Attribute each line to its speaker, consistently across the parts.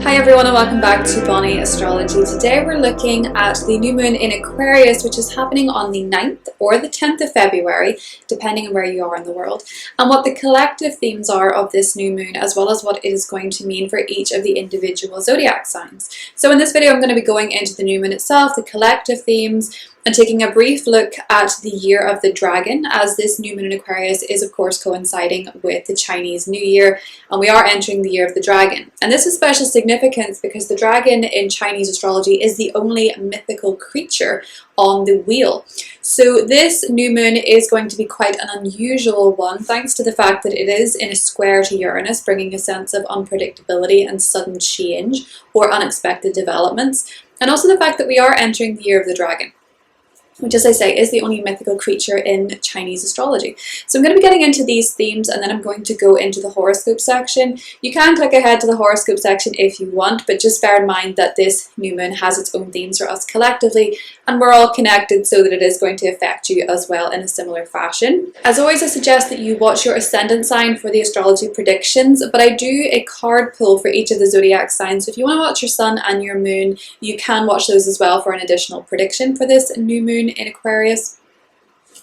Speaker 1: Hi everyone and welcome back to Bonnie Astrology. Today we're looking at the new moon in Aquarius, which is happening on the 9th or the 10th of February, depending on where you are in the world, and what the collective themes are of this new moon, as well as what it is going to mean for each of the individual zodiac signs. So in this video I'm going to be going into the new moon itself, the collective themes, and taking a brief look at the year of the dragon, as this new moon in Aquarius is of course coinciding with the Chinese New Year, and we are entering the year of the dragon. And this is special significance because the dragon in Chinese astrology is the only mythical creature on the wheel. So this new moon is going to be quite an unusual one, thanks to the fact that it is in a square to Uranus, bringing a sense of unpredictability and sudden change or unexpected developments, and also the fact that we are entering the year of the dragon, which, as I say, is the only mythical creature in Chinese astrology. So I'm going to be getting into these themes, and then I'm going to go into the horoscope section. You can click ahead to the horoscope section if you want, but just bear in mind that this new moon has its own themes for us collectively, and we're all connected, so that it is going to affect you as well in a similar fashion. As always, I suggest that you watch your ascendant sign for the astrology predictions, but I do a card pull for each of the zodiac signs. So if you want to watch your sun and your moon, you can watch those as well for an additional prediction for this new moon in Aquarius.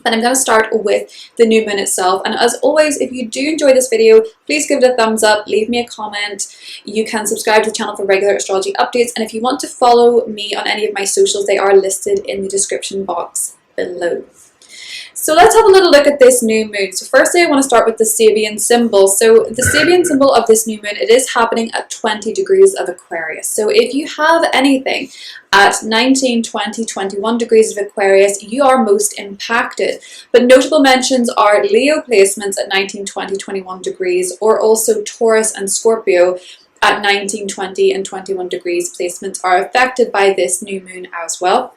Speaker 1: And I'm going to start with the new moon itself, and as always, if you do enjoy this video, please give it a thumbs up, leave me a comment. You can subscribe to the channel for regular astrology updates, and if you want to follow me on any of my socials, they are listed in the description box below. So let's have a little look at this new moon. So firstly, I want to start with the Sabian symbol. So the Sabian symbol of this new moon, it is happening at 20 degrees of Aquarius. So if you have anything at 19, 20, 21 degrees of Aquarius, you are most impacted. But notable mentions are Leo placements at 19, 20, 21 degrees, or also Taurus and Scorpio at 19, 20, and 21 degrees placements are affected by this new moon as well.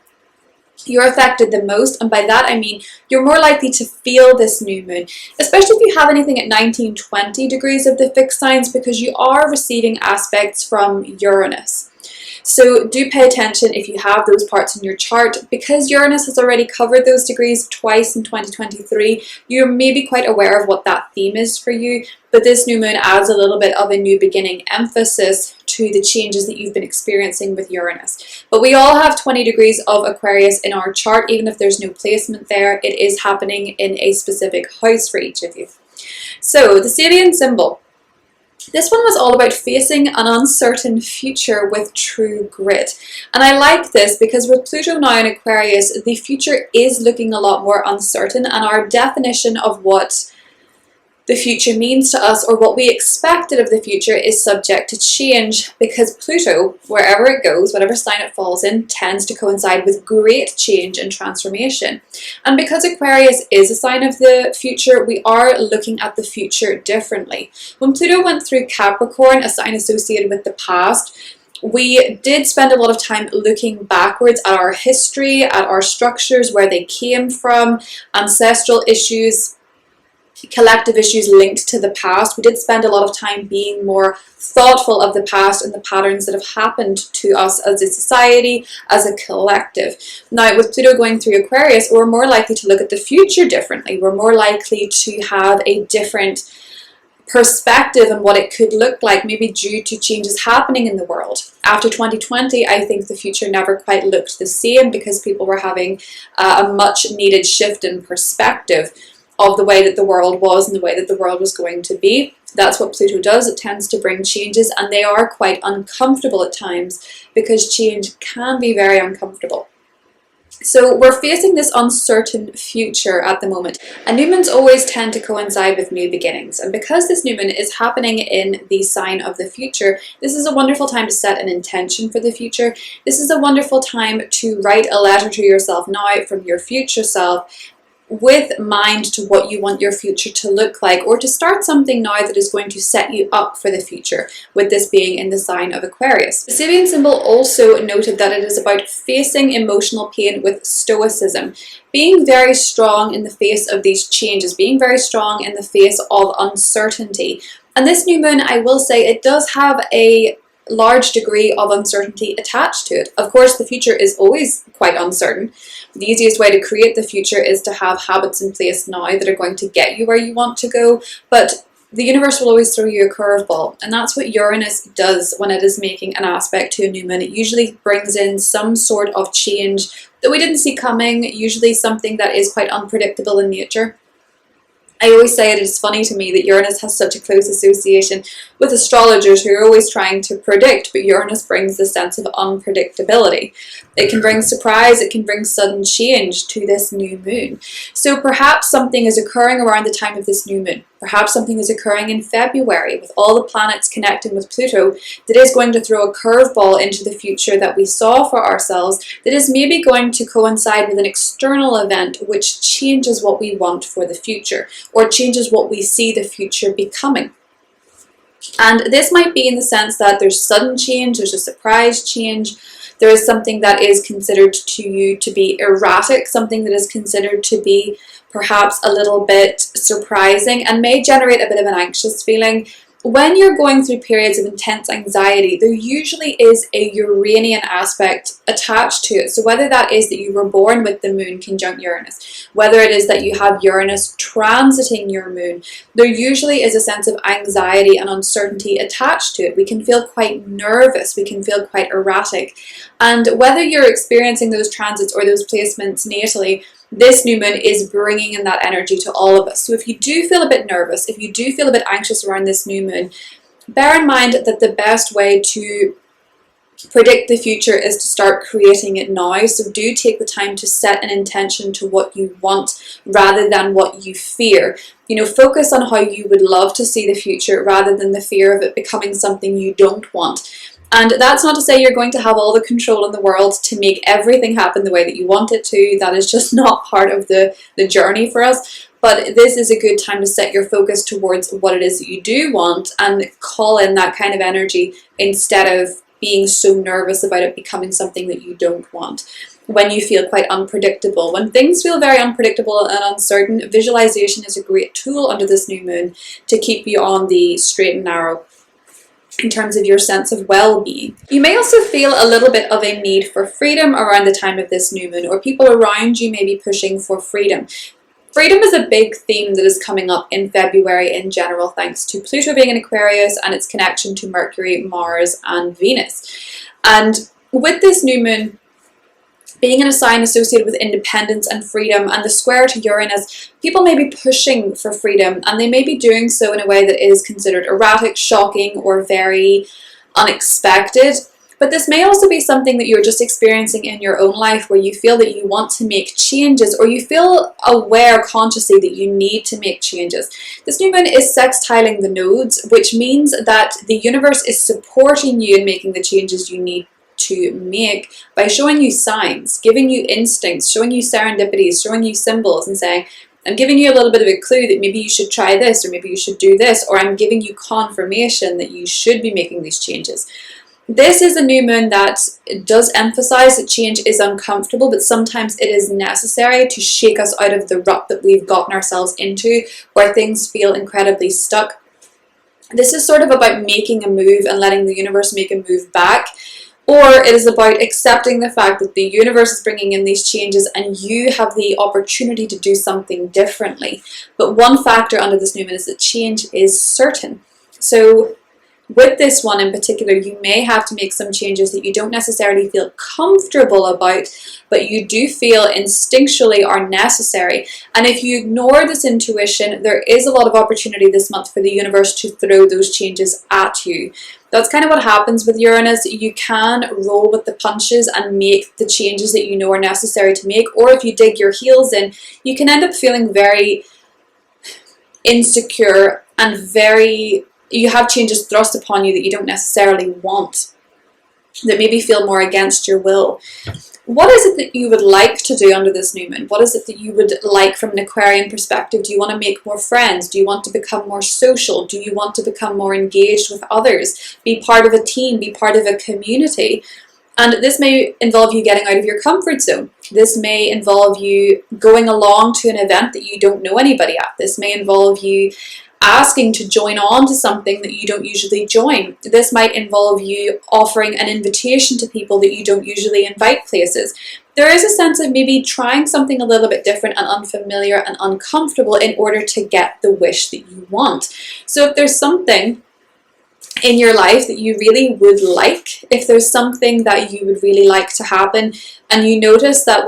Speaker 1: You're affected the most, and by that I mean you're more likely to feel this new moon, especially if you have anything at 19, 20 degrees of the fixed signs, because you are receiving aspects from Uranus. So do pay attention if you have those parts in your chart, because Uranus has already covered those degrees twice in 2023. You're maybe quite aware of what that theme is for you, but this new moon adds a little bit of a new beginning emphasis to the changes that you've been experiencing with Uranus. But we all have 20 degrees of Aquarius in our chart, even if there's no placement there. It is happening in a specific house for each of you. So the Sabian symbol. This one was all about facing an uncertain future with true grit. And I like this because with Pluto now in Aquarius, the future is looking a lot more uncertain, and our definition of what the future means to us, or what we expected of the future, is subject to change, because Pluto, wherever it goes, whatever sign it falls in, tends to coincide with great change and transformation. And because Aquarius is a sign of the future, we are looking at the future differently. When Pluto went through Capricorn, a sign associated with the past, we did spend a lot of time looking backwards at our history, at our structures, where they came from, ancestral issues, collective issues linked to the past. We did spend a lot of time being more thoughtful of the past and the patterns that have happened to us as a society, as a collective. Now, with Pluto going through Aquarius, we're more likely to look at the future differently. We're more likely to have a different perspective on what it could look like, maybe due to changes happening in the world. After 2020, I think the future never quite looked the same, because people were having a much needed shift in perspective of the way that the world was and the way that the world was going to be. That's what Pluto does. It tends to bring changes, and they are quite uncomfortable at times, because change can be very uncomfortable. So we're facing this uncertain future at the moment, and new moons always tend to coincide with new beginnings. And because this new moon is happening in the sign of the future, this is a wonderful time to set an intention for the future. This is a wonderful time to write a letter to yourself now from your future self, with mind to what you want your future to look like, or to start something now that is going to set you up for the future, with this being in the sign of Aquarius. The Sabian symbol also noted that it is about facing emotional pain with stoicism, being very strong in the face of these changes, being very strong in the face of uncertainty. And this new moon, I will say, it does have a large degree of uncertainty attached to it. Of course, the future is always quite uncertain. The easiest way to create the future is to have habits in place now that are going to get you where you want to go, but the universe will always throw you a curveball, and that's what Uranus does when it is making an aspect to a new moon. It usually brings in some sort of change that we didn't see coming, usually something that is quite unpredictable in nature. I always say it is funny to me that Uranus has such a close association with astrologers who are always trying to predict, but Uranus brings the sense of unpredictability. It can bring surprise, it can bring sudden change to this new moon. So perhaps something is occurring around the time of this new moon. Perhaps something is occurring in February with all the planets connecting with Pluto that is going to throw a curveball into the future that we saw for ourselves, that is maybe going to coincide with an external event which changes what we want for the future, or changes what we see the future becoming. And this might be in the sense that there's sudden change, there's a surprise change, there is something that is considered to you to be erratic, something that is considered to be perhaps a little bit surprising and may generate a bit of an anxious feeling. When you're going through periods of intense anxiety, there usually is a Uranian aspect attached to it. So whether that is that you were born with the moon conjunct Uranus, whether it is that you have Uranus transiting your moon, there usually is a sense of anxiety and uncertainty attached to it. We can feel quite nervous, we can feel quite erratic. And whether you're experiencing those transits or those placements natally, this new moon is bringing in that energy to all of us. So if you do feel a bit nervous, if you do feel a bit anxious around this new moon, bear in mind that the best way to predict the future is to start creating it now. So do take the time to set an intention to what you want rather than what you fear. You know, focus on how you would love to see the future rather than the fear of it becoming something you don't want. And that's not to say you're going to have all the control in the world to make everything happen the way that you want it to. That is just not part of the journey for us. But this is a good time to set your focus towards what it is that you do want and call in that kind of energy instead of being so nervous about it becoming something that you don't want. When you feel quite unpredictable, when things feel very unpredictable and uncertain, visualization is a great tool under this new moon to keep you on the straight and narrow in terms of your sense of well-being. You may also feel a little bit of a need for freedom around the time of this new moon, or people around you may be pushing for freedom. Freedom is a big theme that is coming up in February in general, thanks to Pluto being in Aquarius and its connection to Mercury, Mars, and Venus. And with this new moon being in a sign associated with independence and freedom and the square to Uranus, people may be pushing for freedom, and they may be doing so in a way that is considered erratic, shocking, or very unexpected. But this may also be something that you're just experiencing in your own life where you feel that you want to make changes, or you feel aware consciously that you need to make changes. This new moon is sextiling the nodes, which means that the universe is supporting you in making the changes you need to make by showing you signs, giving you instincts, showing you serendipities, showing you symbols, and saying, I'm giving you a little bit of a clue that maybe you should try this, or maybe you should do this, or I'm giving you confirmation that you should be making these changes. This is a new moon that does emphasize that change is uncomfortable, but sometimes it is necessary to shake us out of the rut that we've gotten ourselves into, where things feel incredibly stuck. This is sort of about making a move and letting the universe make a move back. Or it is about accepting the fact that the universe is bringing in these changes and you have the opportunity to do something differently. But one factor under this new moon is that change is certain. So with this one in particular, you may have to make some changes that you don't necessarily feel comfortable about, but you do feel instinctually are necessary. And if you ignore this intuition, there is a lot of opportunity this month for the universe to throw those changes at you. That's kind of what happens with Uranus. You can roll with the punches and make the changes that you know are necessary to make, or if you dig your heels in, you can end up feeling very insecure and you have changes thrust upon you that you don't necessarily want, that maybe feel more against your will. What is it that you would like to do under this new moon? What is it that you would like from an Aquarian perspective? Do you want to make more friends? Do you want to become more social? Do you want to become more engaged with others? Be part of a team, be part of a community? And this may involve you getting out of your comfort zone. This may involve you going along to an event that you don't know anybody at. This may involve you asking to join on to something that you don't usually join. This might involve you offering an invitation to people that you don't usually invite places. There is a sense of maybe trying something a little bit different and unfamiliar and uncomfortable in order to get the wish that you want. So if there's something in your life that you really would like, if there's something that you would really like to happen, and you notice that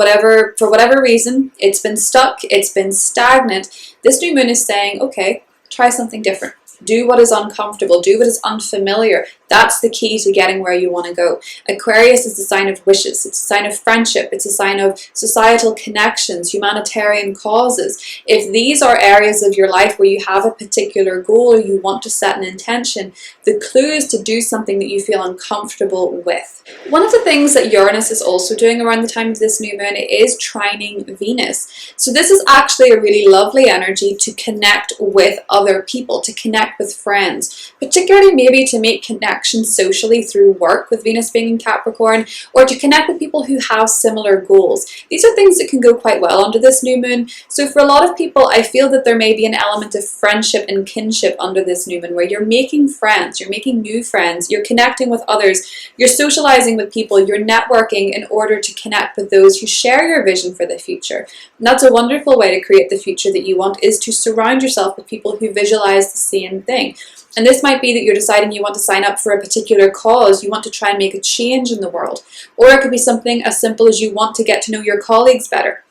Speaker 1: for whatever reason, it's been stuck, it's been stagnant, this new moon is saying, okay, try something different. Do what is uncomfortable. Do what is unfamiliar. That's the key to getting where you want to go. Aquarius is a sign of wishes. It's a sign of friendship. It's a sign of societal connections, humanitarian causes. If these are areas of your life where you have a particular goal or you want to set an intention, the clue is to do something that you feel uncomfortable with. One of the things that Uranus is also doing around the time of this new moon is trining Venus. So this is actually a really lovely energy to connect with other people, to connect with friends, particularly maybe to make connections socially through work, with Venus being in Capricorn, or to connect with people who have similar goals. These are things that can go quite well under this new moon. So for a lot of people, I feel that there may be an element of friendship and kinship under this new moon, where you're making friends, you're making new friends, you're connecting with others, you're socializing with people, you're networking in order to connect with those who share your vision for the future. And that's a wonderful way to create the future that you want, is to surround yourself with people who visualize the same thing. And this might be that you're deciding you want to sign up for a particular cause, you want to try and make a change in the world. Or it could be something as simple as you want to get to know your colleagues better,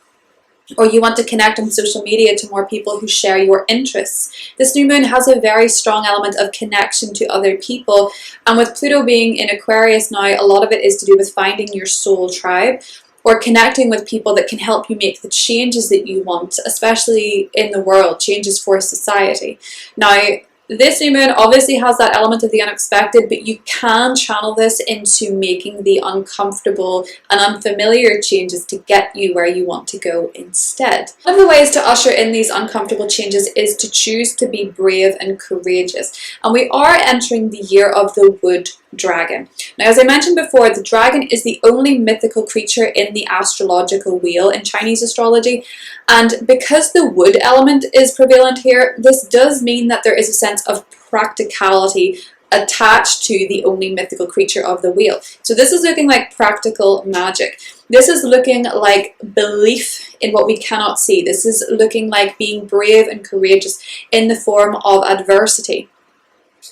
Speaker 1: or you want to connect on social media to more people who share your interests. This new moon has a very strong element of connection to other people, and with Pluto being in Aquarius now, a lot of it is to do with finding your soul tribe, or connecting with people that can help you make the changes that you want, especially in the world, changes for society. Now, this new moon obviously has that element of the unexpected, but you can channel this into making the uncomfortable and unfamiliar changes to get you where you want to go instead. One of the ways to usher in these uncomfortable changes is to choose to be brave and courageous. And we are entering the year of the wood dragon. Now, as I mentioned before, the dragon is the only mythical creature in the astrological wheel in Chinese astrology, and because the wood element is prevalent here, this does mean that there is a sense of practicality attached to the only mythical creature of the wheel. So this is looking like practical magic. This is looking like belief in what we cannot see. This is looking like being brave and courageous in the form of adversity,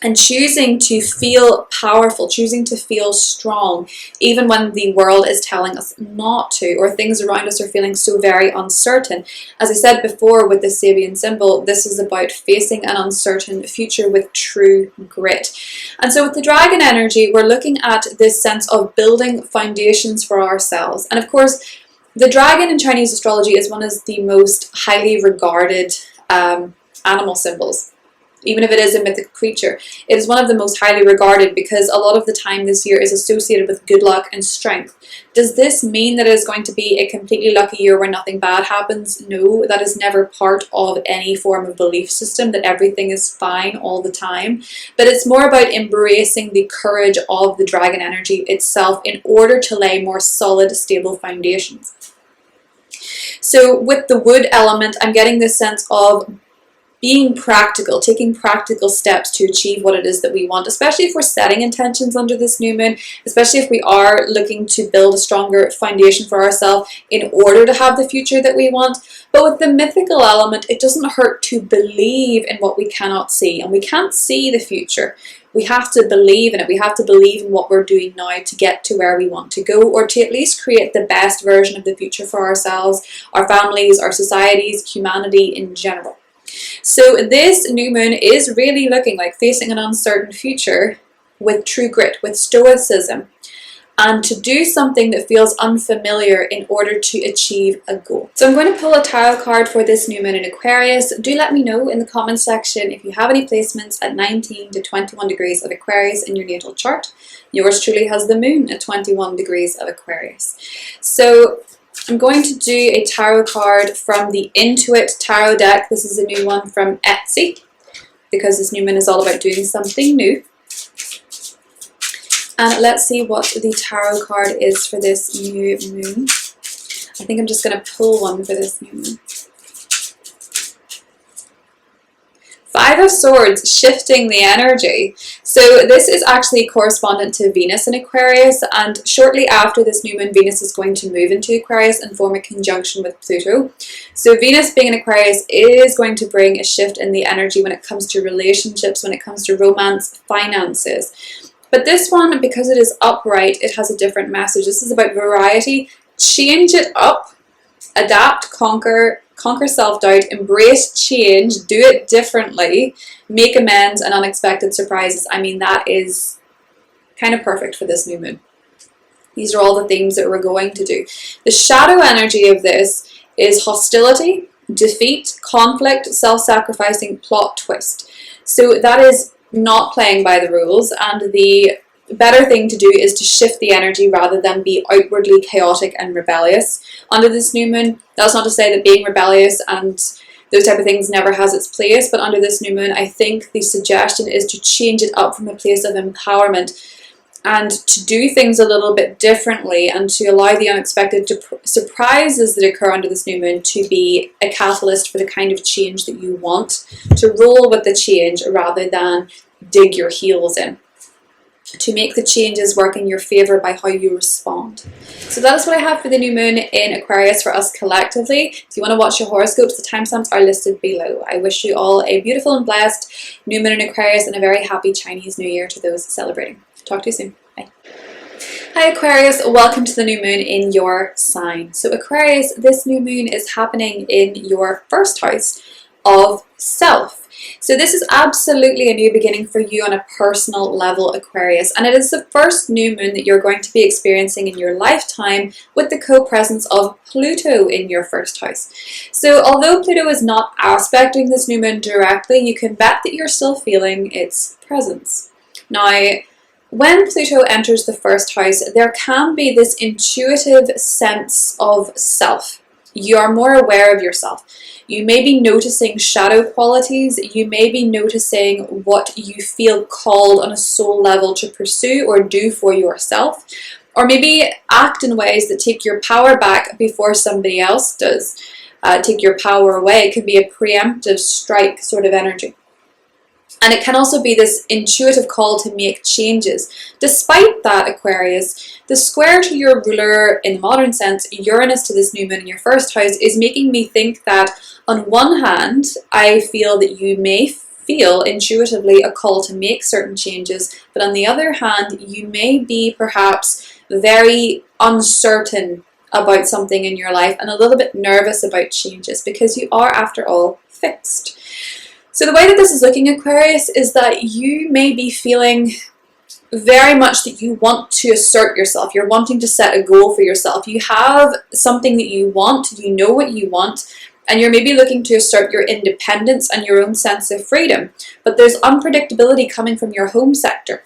Speaker 1: and choosing to feel powerful, choosing to feel strong, even when the world is telling us not to, or things around us are feeling so very uncertain. As I said before with the Sabian symbol, this is about facing an uncertain future with true grit. And so with the dragon energy, we're looking at this sense of building foundations for ourselves. And of course, the dragon in Chinese astrology is one of the most highly regarded animal symbols. Even if it is a mythical creature, it is one of the most highly regarded because a lot of the time this year is associated with good luck and strength. Does this mean that it is going to be a completely lucky year where nothing bad happens? No, that is never part of any form of belief system, that everything is fine all the time. But it's more about embracing the courage of the dragon energy itself in order to lay more solid, stable foundations. So with the wood element, I'm getting this sense of being practical, taking practical steps to achieve what it is that we want, especially if we're setting intentions under this new moon, especially if we are looking to build a stronger foundation for ourselves in order to have the future that we want. But with the mythical element, it doesn't hurt to believe in what we cannot see, and we can't see the future. We have to believe in it. We have to believe in what we're doing now to get to where we want to go, or to at least create the best version of the future for ourselves, our families, our societies, humanity in general. So this new moon is really looking like facing an uncertain future with true grit, with stoicism, and to do something that feels unfamiliar in order to achieve a goal. So I'm going to pull a tarot card for this new moon in Aquarius. Do let me know in the comments section if you have any placements at 19 to 21 degrees of Aquarius in your natal chart. Yours truly has the moon at 21 degrees of Aquarius. So I'm going to do a tarot card from the Intuit Tarot deck. This is a new one from Etsy, because this new moon is all about doing something new. And let's see what the tarot card is for this new moon. I think I'm just going to pull one for this new moon. Five of Swords, shifting the energy. So this is actually correspondent to Venus in Aquarius, and shortly after this new moon, Venus is going to move into Aquarius and form a conjunction with Pluto. So Venus being in Aquarius is going to bring a shift in the energy when it comes to relationships, when it comes to romance, finances. But this one, because it is upright, it has a different message. This is about variety. Change it up, adapt, conquer self-doubt, embrace change, do it differently, make amends and unexpected surprises. I mean, that is kind of perfect for this new moon. These are all the themes that we're going to do. The shadow energy of this is hostility, defeat, conflict, self-sacrificing, plot twist. So that is not playing by the rules, and the better thing to do is to shift the energy rather than be outwardly chaotic and rebellious under this new moon. That's not to say that being rebellious and those type of things never has its place, but under this new moon, I think the suggestion is to change it up from a place of empowerment and to do things a little bit differently, and to allow the unexpected surprises that occur under this new moon to be a catalyst for the kind of change that you want, to roll with the change rather than dig your heels in, to make the changes work in your favor by how you respond. So that is what I have for the new moon in Aquarius for us collectively. If you want to watch your horoscopes, the timestamps are listed below. I wish you all a beautiful and blessed new moon in Aquarius and a very happy Chinese New Year to those celebrating. Talk to you soon. Bye. Hi Aquarius, welcome to the new moon in your sign. So Aquarius, this new moon is happening in your first house of self. So this is absolutely a new beginning for you on a personal level, Aquarius, and it is the first new moon that you're going to be experiencing in your lifetime with the co-presence of Pluto in your first house. So although Pluto is not aspecting this new moon directly, you can bet that you're still feeling its presence. Now, when Pluto enters the first house, there can be this intuitive sense of self. You are more aware of yourself. You may be noticing shadow qualities. You may be noticing what you feel called on a soul level to pursue or do for yourself. Or maybe act in ways that take your power back before somebody else does. Take your power away. It can be a preemptive strike sort of energy. And it can also be this intuitive call to make changes. Despite that, Aquarius, the square to your ruler in the modern sense, Uranus to this new moon in your first house, is making me think that on one hand, I feel that you may feel intuitively a call to make certain changes, but on the other hand, you may be perhaps very uncertain about something in your life and a little bit nervous about changes because you are, after all, fixed. So the way that this is looking, Aquarius, is that you may be feeling very much that you want to assert yourself. You're wanting to set a goal for yourself. You have something that you want, you know what you want, and you're maybe looking to assert your independence and your own sense of freedom. But there's unpredictability coming from your home sector.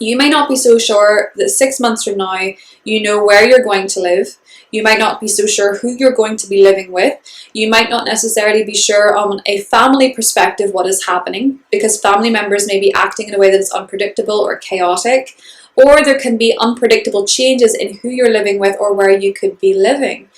Speaker 1: You may not be so sure that 6 months from now, you know where you're going to live. You might not be so sure who you're going to be living with. You might not necessarily be sure on a family perspective what is happening, because family members may be acting in a way that is unpredictable or chaotic, or there can be unpredictable changes in who you're living with or where you could be living.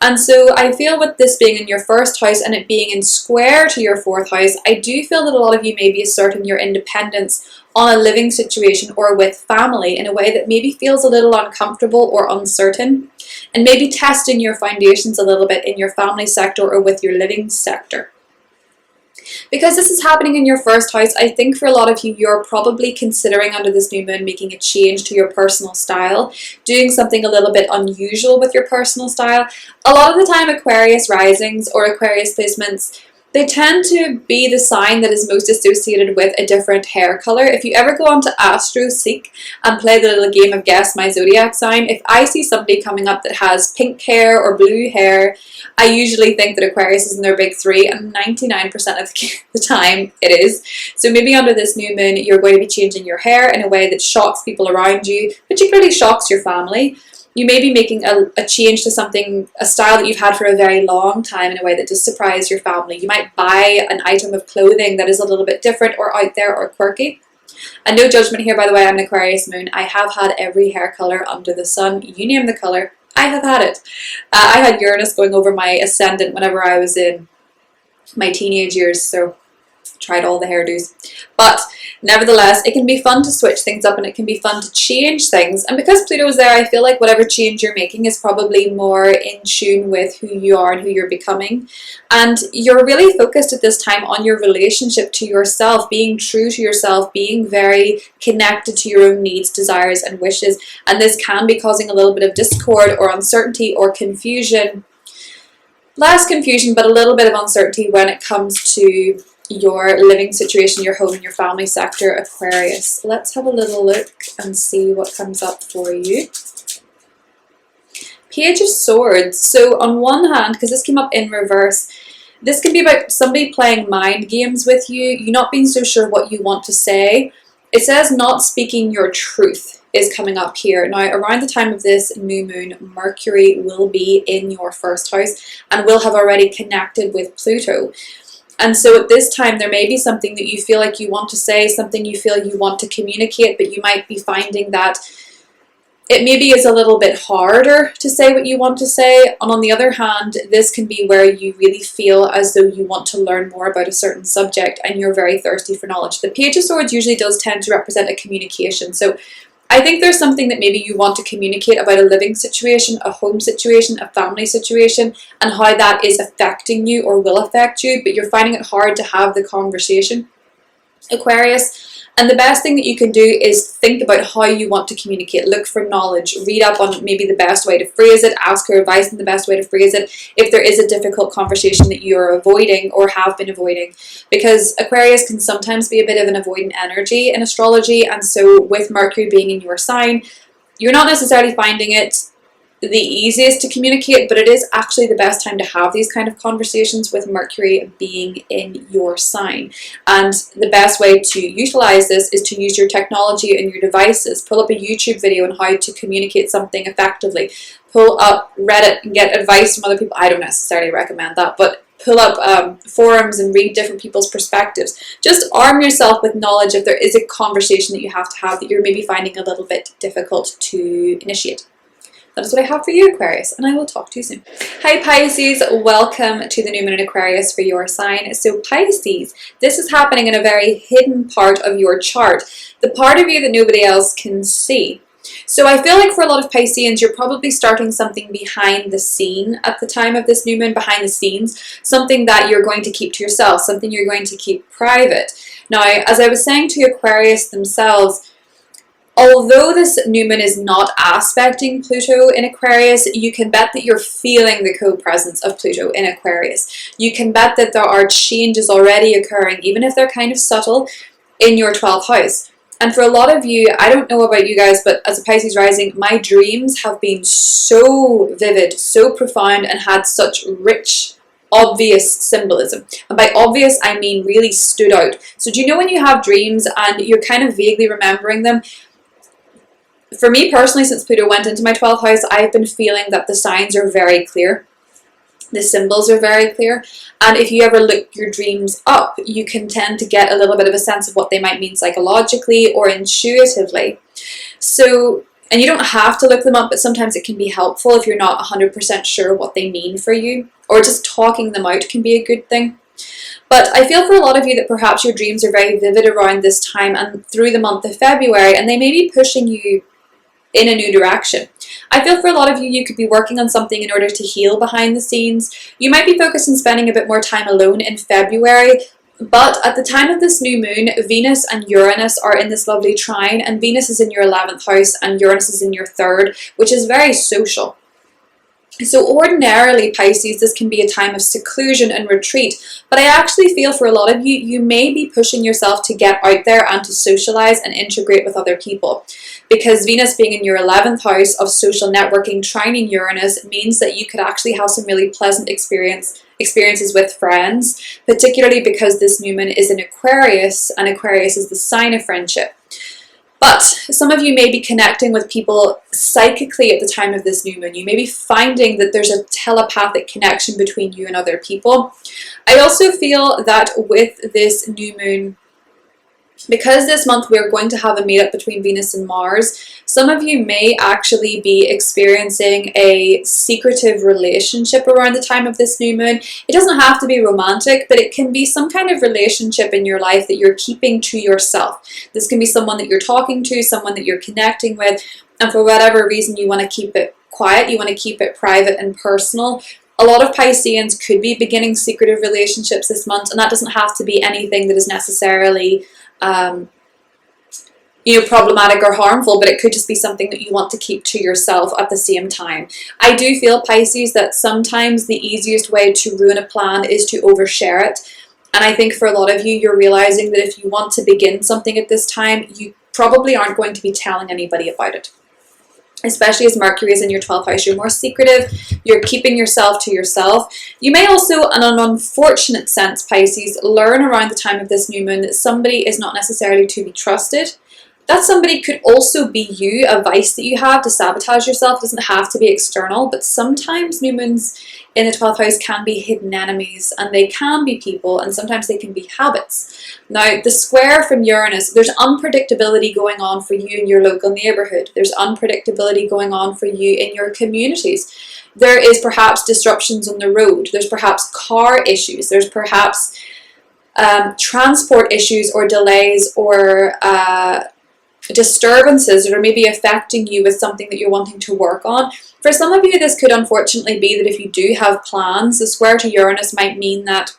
Speaker 1: And so I feel with this being in your first house and it being in square to your fourth house, I do feel that a lot of you may be asserting your independence on a living situation or with family in a way that maybe feels a little uncomfortable or uncertain, and maybe testing your foundations a little bit in your family sector or with your living sector. Because this is happening in your first house, I think for a lot of you, you're probably considering under this new moon making a change to your personal style, doing something a little bit unusual with your personal style. A lot of the time, Aquarius risings or Aquarius placements, they tend to be the sign that is most associated with a different hair color. If you ever go on to AstroSeek and play the little game of Guess My Zodiac Sign, if I see somebody coming up that has pink hair or blue hair, I usually think that Aquarius is in their big three, and 99% of the time it is. So maybe under this new moon, you're going to be changing your hair in a way that shocks people around you, particularly shocks your family. You may be making a change to something, a style that you've had for a very long time in a way that does surprise your family. You might buy an item of clothing that is a little bit different or out there or quirky. And no judgment here, by the way, I'm an Aquarius moon. I have had every hair colour under the sun. You name the colour, I have had it. I had Uranus going over my ascendant whenever I was in my teenage years, so tried all the hairdos. But nevertheless, it can be fun to switch things up and it can be fun to change things. And because Pluto is there, I feel like whatever change you're making is probably more in tune with who you are and who you're becoming. And you're really focused at this time on your relationship to yourself, being true to yourself, being very connected to your own needs, desires, and wishes. And this can be causing a little bit of discord or uncertainty or confusion. Less confusion, but a little bit of uncertainty when it comes to your living situation, your home, and your family sector, Aquarius. Let's have a little look and see what comes up for you. Page of Swords. So on one hand, because this came up in reverse, this can be about somebody playing mind games with you not being so sure what you want to say. It says not speaking your truth is coming up here. Now, around the time of this new moon, Mercury will be in your first house and will have already connected with Pluto. And so at this time, there may be something that you feel like you want to say, something you feel you want to communicate, but you might be finding that it maybe is a little bit harder to say what you want to say. And on the other hand, this can be where you really feel as though you want to learn more about a certain subject and you're very thirsty for knowledge. The Page of Swords usually does tend to represent a communication. So I think there's something that maybe you want to communicate about a living situation, a home situation, a family situation, and how that is affecting you or will affect you, but you're finding it hard to have the conversation, Aquarius. And the best thing that you can do is think about how you want to communicate. Look for knowledge, read up on maybe the best way to phrase it, ask for advice on the best way to phrase it if there is a difficult conversation that you're avoiding or have been avoiding. Because Aquarius can sometimes be a bit of an avoidant energy in astrology, and so with Mercury being in your sign, you're not necessarily finding it the easiest to communicate, but it is actually the best time to have these kind of conversations with Mercury being in your sign. And the best way to utilize this is to use your technology and your devices. Pull up a YouTube video on how to communicate something effectively. Pull up Reddit and get advice from other people. I don't necessarily recommend that, but pull up forums and read different people's perspectives. Just arm yourself with knowledge if there is a conversation that you have to have that you're maybe finding a little bit difficult to initiate. That is what I have for you, Aquarius, and I will talk to you soon. Hi Pisces, welcome to the new moon in Aquarius for your sign. So Pisces, this is happening in a very hidden part of your chart, the part of you that nobody else can see. So I feel like for a lot of Pisceans, you're probably starting something behind the scene at the time of this new moon, behind the scenes, something that you're going to keep to yourself, something you're going to keep private. Now, as I was saying to Aquarius themselves, although this new moon is not aspecting Pluto in Aquarius, you can bet that you're feeling the co-presence of Pluto in Aquarius. You can bet that there are changes already occurring, even if they're kind of subtle, in your 12th house. And for a lot of you, I don't know about you guys, but as a Pisces rising, my dreams have been so vivid, so profound, and had such rich, obvious symbolism. And by obvious, I mean really stood out. So do you know when you have dreams and you're kind of vaguely remembering them? For me personally, since Pluto went into my 12th house, I've been feeling that the signs are very clear. The symbols are very clear. And if you ever look your dreams up, you can tend to get a little bit of a sense of what they might mean psychologically or intuitively. So, and you don't have to look them up, but sometimes it can be helpful if you're not 100% sure what they mean for you. Or just talking them out can be a good thing. But I feel for a lot of you that perhaps your dreams are very vivid around this time and through the month of February, and they may be pushing you in a new direction. I feel for a lot of you, you could be working on something in order to heal behind the scenes. You might be focused on spending a bit more time alone in February, but at the time of this new moon, Venus and Uranus are in this lovely trine, and Venus is in your 11th house and Uranus is in your 3rd, which is very social. So ordinarily, Pisces, this can be a time of seclusion and retreat, but I actually feel for a lot of you, you may be pushing yourself to get out there and to socialize and integrate with other people. Because Venus being in your 11th house of social networking, trining Uranus, means that you could actually have some really pleasant experiences with friends, particularly because this new moon is in Aquarius, and Aquarius is the sign of friendship. But some of you may be connecting with people psychically at the time of this new moon. You may be finding that there's a telepathic connection between you and other people. I also feel that with this new moon Because this month we're going to have a meetup between Venus and Mars, some of you may actually be experiencing a secretive relationship around the time of this new moon. It doesn't have to be romantic, but it can be some kind of relationship in your life that you're keeping to yourself. This can be someone that you're talking to, someone that you're connecting with, and for whatever reason you want to keep it quiet, you want to keep it private and personal. A lot of Pisceans could be beginning secretive relationships this month, and that doesn't have to be anything that is necessarily problematic or harmful, but it could just be something that you want to keep to yourself at the same time. I do feel, Pisces, that sometimes the easiest way to ruin a plan is to overshare it. And I think for a lot of you, you're realizing that if you want to begin something at this time, you probably aren't going to be telling anybody about it. Especially as Mercury is in your 12th house, you're more secretive, you're keeping yourself to yourself. You may also, in an unfortunate sense, Pisces, learn around the time of this new moon that somebody is not necessarily to be trusted. That somebody could also be you, a vice that you have to sabotage yourself. It doesn't have to be external, but sometimes new moons in the 12th house can be hidden enemies, and they can be people, and sometimes they can be habits. Now, the square from Uranus, there's unpredictability going on for you in your local neighborhood. There's unpredictability going on for you in your communities. There is perhaps disruptions on the road. There's perhaps car issues. There's perhaps transport issues or delays or disturbances that are maybe affecting you with something that you're wanting to work on. For some of you, this could unfortunately be that if you do have plans, the square to Uranus might mean that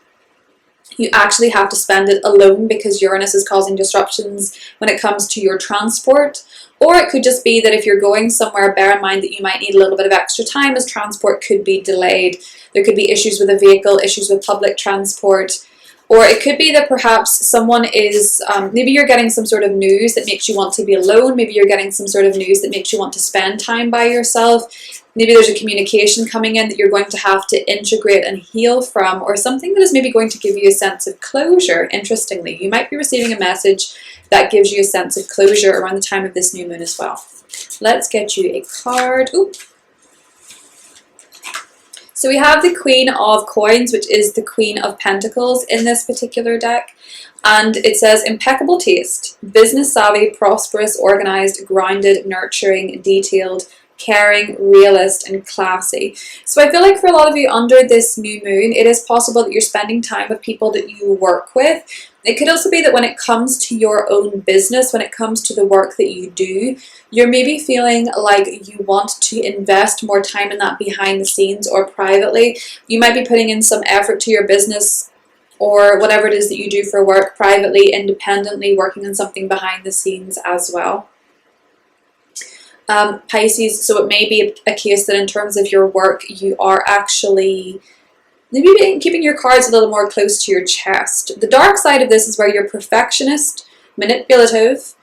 Speaker 1: you actually have to spend it alone because Uranus is causing disruptions when it comes to your transport. Or it could just be that if you're going somewhere, bear in mind that you might need a little bit of extra time as transport could be delayed. There could be issues with a vehicle, issues with public transport. Or it could be that perhaps someone is, maybe you're getting some sort of news that makes you want to be alone. Maybe you're getting some sort of news that makes you want to spend time by yourself. Maybe there's a communication coming in that you're going to have to integrate and heal from, or something that is maybe going to give you a sense of closure. Interestingly, you might be receiving a message that gives you a sense of closure around the time of this new moon as well. Let's get you a card. Ooh. So we have the Queen of Coins, which is the Queen of Pentacles in this particular deck. And it says, impeccable taste, business savvy, prosperous, organized, grounded, nurturing, detailed, caring, realist, and classy. So I feel like for a lot of you under this new moon, it is possible that you're spending time with people that you work with. It could also be that when it comes to your own business, when it comes to the work that you do, you're maybe feeling like you want to invest more time in that behind the scenes or privately. You might be putting in some effort to your business or whatever it is that you do for work privately, independently, working on something behind the scenes as well. Pisces, so it may be a case that in terms of your work, you are actually maybe keeping your cards a little more close to your chest. The dark side of this is where you're perfectionist, manipulative,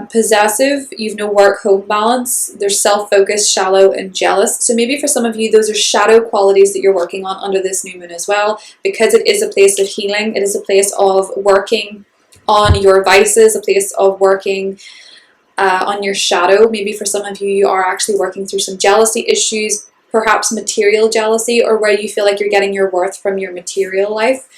Speaker 1: possessive, you've no work-home balance, there's self-focused, shallow, and jealous. So maybe for some of you, those are shadow qualities that you're working on under this new moon as well, because it is a place of healing, it is a place of working on your vices, a place of working on your shadow. Maybe for some of you, you are actually working through some jealousy issues, perhaps material jealousy, or where you feel like you're getting your worth from your material life.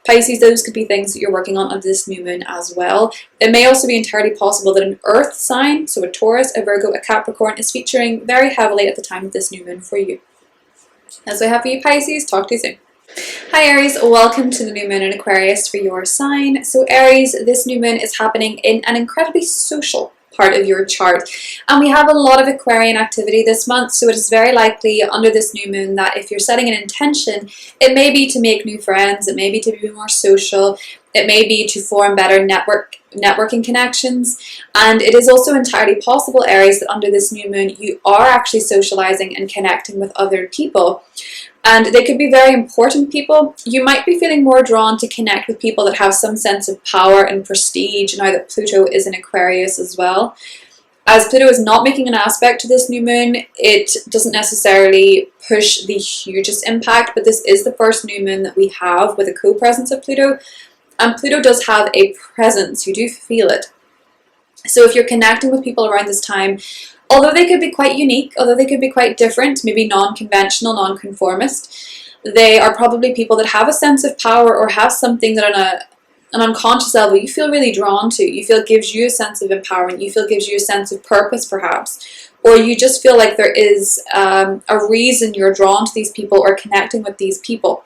Speaker 1: Pisces, those could be things that you're working on under this new moon as well. It may also be entirely possible that an earth sign, so a Taurus, a Virgo, a Capricorn, is featuring very heavily at the time of this new moon for you. That's what I have for you, Pisces. Talk to you soon. Hi Aries, welcome to the new moon in Aquarius for your sign. So Aries, this new moon is happening in an incredibly social part of your chart, and we have a lot of Aquarian activity this month, so it is very likely under this new moon that if you're setting an intention, it may be to make new friends, it may be to be more social, it may be to form better networking connections, and it is also entirely possible, Aries, that under this new moon you are actually socializing and connecting with other people. And they could be very important people. You might be feeling more drawn to connect with people that have some sense of power and prestige now that Pluto is in Aquarius as well. As Pluto is not making an aspect to this new moon, it doesn't necessarily push the hugest impact, but this is the first new moon that we have with a co-presence of Pluto. And Pluto does have a presence, you do feel it. So if you're connecting with people around this time, although they could be quite unique, although they could be quite different, maybe non-conventional, non-conformist, they are probably people that have a sense of power or have something that on an unconscious level you feel really drawn to. You feel gives you a sense of empowerment. You feel gives you a sense of purpose, perhaps. Or you just feel like there is a reason you're drawn to these people or connecting with these people.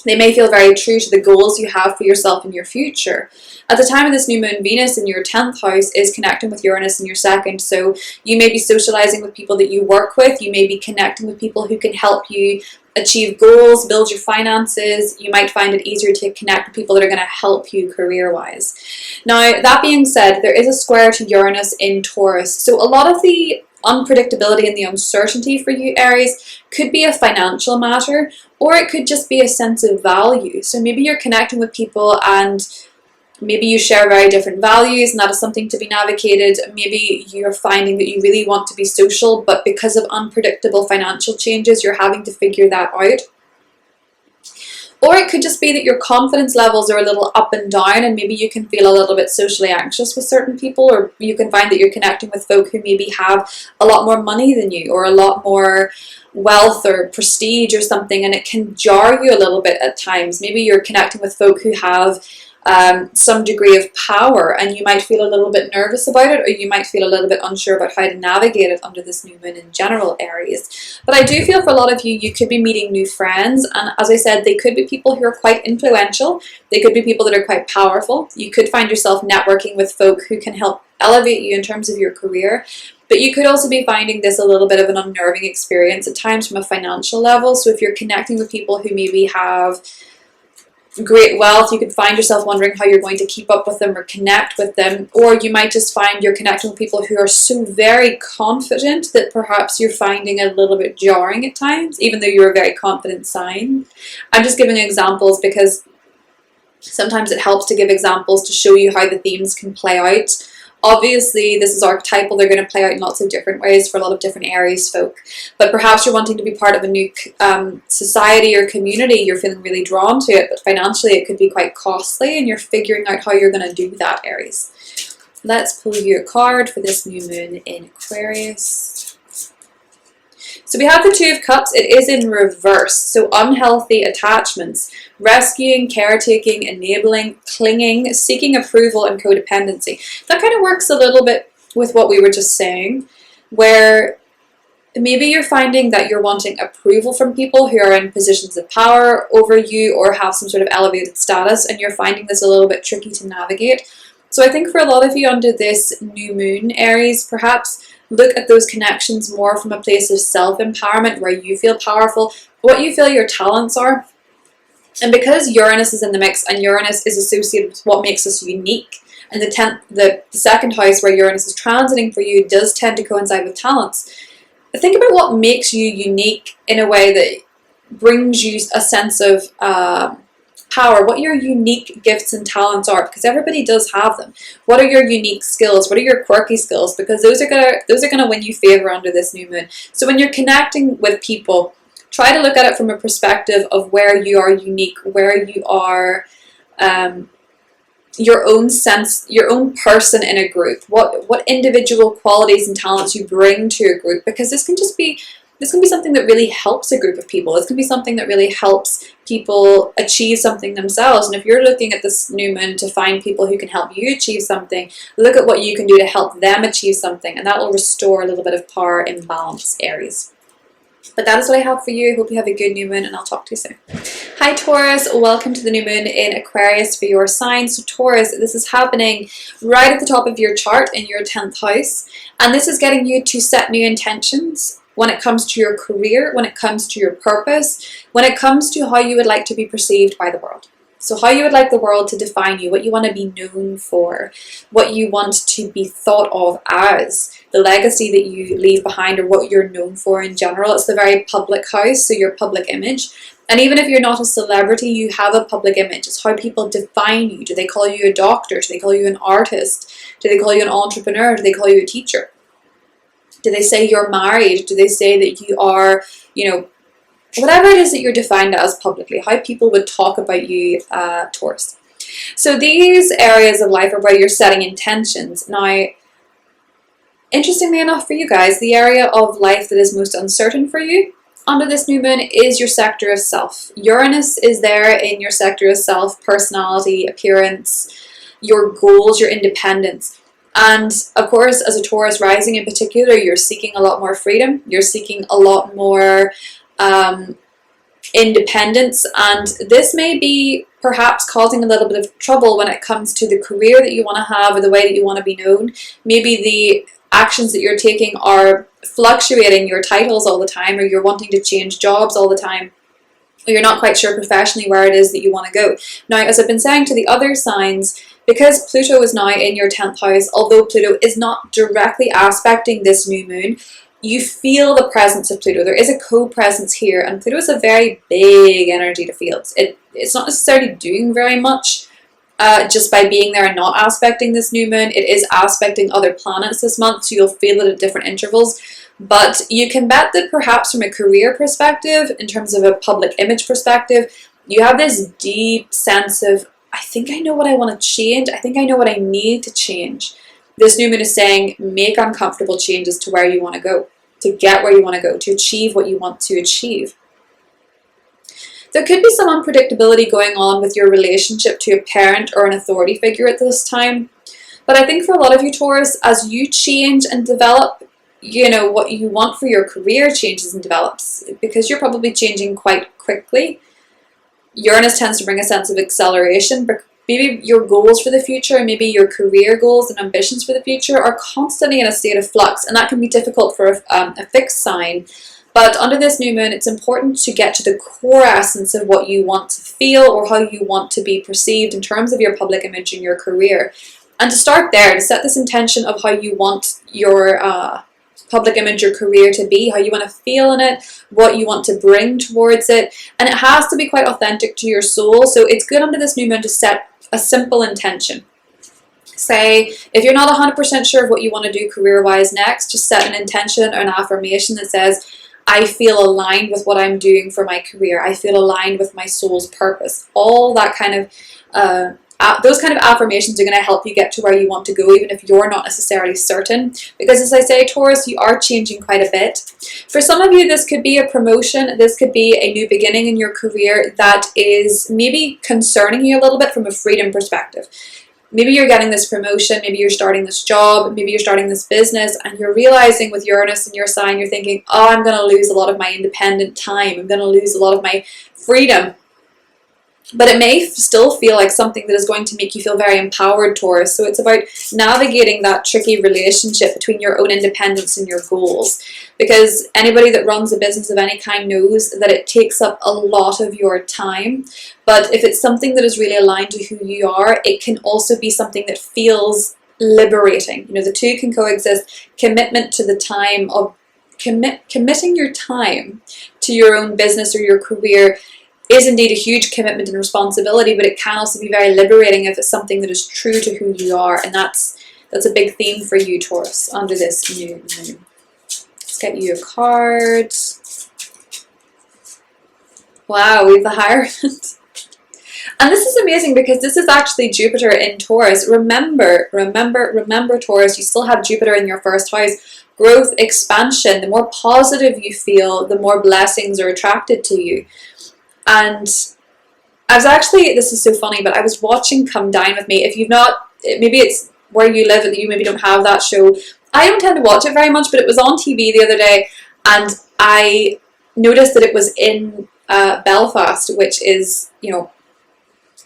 Speaker 1: They may feel very true to the goals you have for yourself in your future. At the time of this new moon, Venus in your 10th house is connecting with Uranus in your 2nd. So you may be socializing with people that you work with. You may be connecting with people who can help you achieve goals, build your finances. You might find it easier to connect with people that are going to help you career-wise. Now, that being said, there is a square to Uranus in Taurus. So a lot of the unpredictability and the uncertainty for you, Aries, could be a financial matter, or it could just be a sense of value. So maybe you're connecting with people and maybe you share very different values, and that is something to be navigated. Maybe you're finding that you really want to be social, but because of unpredictable financial changes, you're having to figure that out. Or it could just be that your confidence levels are a little up and down, and maybe you can feel a little bit socially anxious with certain people, or you can find that you're connecting with folk who maybe have a lot more money than you, or a lot more wealth or prestige or something, and it can jar you a little bit at times. Maybe you're connecting with folk who have some degree of power, and you might feel a little bit nervous about it, or you might feel a little bit unsure about how to navigate it under this new moon in general, Aries. But I do feel for a lot of you, you could be meeting new friends, and as I said, they could be people who are quite influential. They could be people that are quite powerful. You could find yourself networking with folk who can help elevate you in terms of your career. But you could also be finding this a little bit of an unnerving experience at times from a financial level. So if you're connecting with people who maybe have great wealth, you could find yourself wondering how you're going to keep up with them or connect with them. Or you might just find you're connecting with people who are so very confident that perhaps you're finding it a little bit jarring at times, even though you're a very confident sign. I'm just giving examples because sometimes it helps to give examples to show you how the themes can play out. Obviously, this is archetypal. They're going to play out in lots of different ways for a lot of different Aries folk. But perhaps you're wanting to be part of a new society or community. You're feeling really drawn to it, but financially it could be quite costly, and you're figuring out how you're going to do that, Aries. Let's pull you a card for this new moon in Aquarius. So we have the Two of Cups. It is in reverse. So unhealthy attachments, rescuing, caretaking, enabling, clinging, seeking approval, and codependency. That kind of works a little bit with what we were just saying, where maybe you're finding that you're wanting approval from people who are in positions of power over you or have some sort of elevated status, and you're finding this a little bit tricky to navigate. So I think for a lot of you under this new moon, Aries, perhaps look at those connections more from a place of self-empowerment, where you feel powerful, what you feel your talents are. And because Uranus is in the mix, and Uranus is associated with what makes us unique, and the second house where Uranus is transiting for you does tend to coincide with talents. Think about what makes you unique in a way that brings you a sense of power, what your unique gifts and talents are, because everybody does have them. What are your unique skills? What are your quirky skills? Because those are gonna win you favor under this new moon. So when you're connecting with people, try to look at it from a perspective of where you are unique, where you are your own sense, your own person in a group. What individual qualities and talents you bring to a group, because this can be something that really helps a group of people. This can be something that really helps people achieve something themselves. And if you're looking at this new moon to find people who can help you achieve something, look at what you can do to help them achieve something, and that will restore a little bit of power and balance, Aries. But that is what I have for you. I hope you have a good new moon, and I'll talk to you soon. Hi Taurus, welcome to the new moon in Aquarius for your sign. So Taurus, this is happening right at the top of your chart in your 10th house, and this is getting you to set new intentions when it comes to your career, when it comes to your purpose, when it comes to how you would like to be perceived by the world. So how you would like the world to define you, what you want to be known for, what you want to be thought of as, the legacy that you leave behind, or what you're known for in general. It's the very public house, so your public image. And even if you're not a celebrity, you have a public image. It's how people define you. Do they call you a doctor? Do they call you an artist? Do they call you an entrepreneur? Do they call you a teacher? Do they say you're married? Do they say that you are, whatever it is that you're defined as publicly, how people would talk about you, Taurus. So these areas of life are where you're setting intentions. Now, interestingly enough for you guys, the area of life that is most uncertain for you under this new moon is your sector of self. Uranus is there in your sector of self, personality, appearance, your goals, your independence. And of course, as a Taurus rising in particular, you're seeking a lot more freedom. You're seeking a lot more independence, and this may be perhaps causing a little bit of trouble when it comes to the career that you want to have or the way that you want to be known. Maybe the actions that you're taking are fluctuating your titles all the time, or you're wanting to change jobs all the time, or you're not quite sure professionally where it is that you want to go. Now, as I've been saying to the other signs, because Pluto is now in your 10th house, although Pluto is not directly aspecting this new moon, you feel the presence of Pluto. There is a co-presence here, and Pluto is a very big energy to feel. It's not necessarily doing very much just by being there and not aspecting this new moon. It is aspecting other planets this month, so you'll feel it at different intervals. But you can bet that perhaps from a career perspective, in terms of a public image perspective, you have this deep sense of, I think I know what I want to change. I think I know what I need to change. This new moon is saying, make uncomfortable changes to where you want to go, to get where you want to go, to achieve what you want to achieve. There could be some unpredictability going on with your relationship to a parent or an authority figure at this time. But I think for a lot of you Taurus, as you change and develop, you know, what you want for your career changes and develops, because you're probably changing quite quickly. Uranus tends to bring a sense of acceleration, but maybe your goals for the future, maybe your career goals and ambitions for the future are constantly in a state of flux, and that can be difficult for a fixed sign. But under this new moon, it's important to get to the core essence of what you want to feel or how you want to be perceived in terms of your public image and your career. And to start there, to set this intention of how you want your public image, your career to be, how you want to feel in it, what you want to bring towards it. And it has to be quite authentic to your soul. So it's good under this new moon to set a simple intention. Say, if you're not 100% sure of what you want to do career-wise next, just set an intention or an affirmation that says, I feel aligned with what I'm doing for my career. I feel aligned with my soul's purpose. All that kind of, those kind of affirmations are going to help you get to where you want to go, even if you're not necessarily certain. Because as I say, Taurus, you are changing quite a bit. For some of you, this could be a promotion. This could be a new beginning in your career that is maybe concerning you a little bit from a freedom perspective. Maybe you're getting this promotion, maybe you're starting this job, maybe you're starting this business, and you're realizing with Uranus in your sign, you're thinking, oh, I'm going to lose a lot of my independent time. I'm going to lose a lot of my freedom. But it may still feel like something that is going to make you feel very empowered, Taurus. So it's about navigating that tricky relationship between your own independence and your goals. Because anybody that runs a business of any kind knows that it takes up a lot of your time. But if it's something that is really aligned to who you are, it can also be something that feels liberating. You know, the two can coexist. Commitment to the time of committing your time to your own business or your career is indeed a huge commitment and responsibility, but it can also be very liberating if it's something that is true to who you are, and that's a big theme for you, Taurus, under this new moon. Let's get you a card. Wow, we have the Hierophant. And this is amazing because this is actually Jupiter in Taurus. Remember, Taurus, you still have Jupiter in your first house. Growth, expansion, the more positive you feel, the more blessings are attracted to you. And I was actually, this is so funny, but I was watching Come Dine With Me. If you've not, maybe it's where you live that you maybe don't have that show. I don't tend to watch it very much, but it was on TV the other day, and I noticed that it was in Belfast, which is, you know,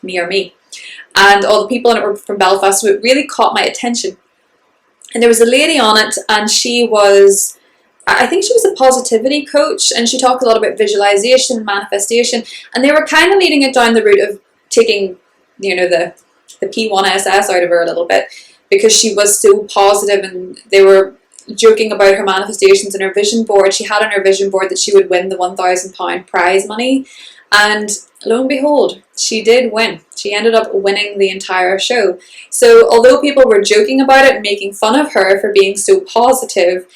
Speaker 1: near me. And all the people in it were from Belfast, so it really caught my attention. And there was a lady on it, and she was, I think she was a positivity coach, and she talked a lot about visualization and manifestation, and they were kind of leading it down the route of taking, you know, the P1SS out of her a little bit, because she was so positive, and they were joking about her manifestations and her vision board. She had on her vision board that she would win the £1,000 prize money, and lo and behold, she did win. She ended up winning the entire show. So although people were joking about it and making fun of her for being so positive,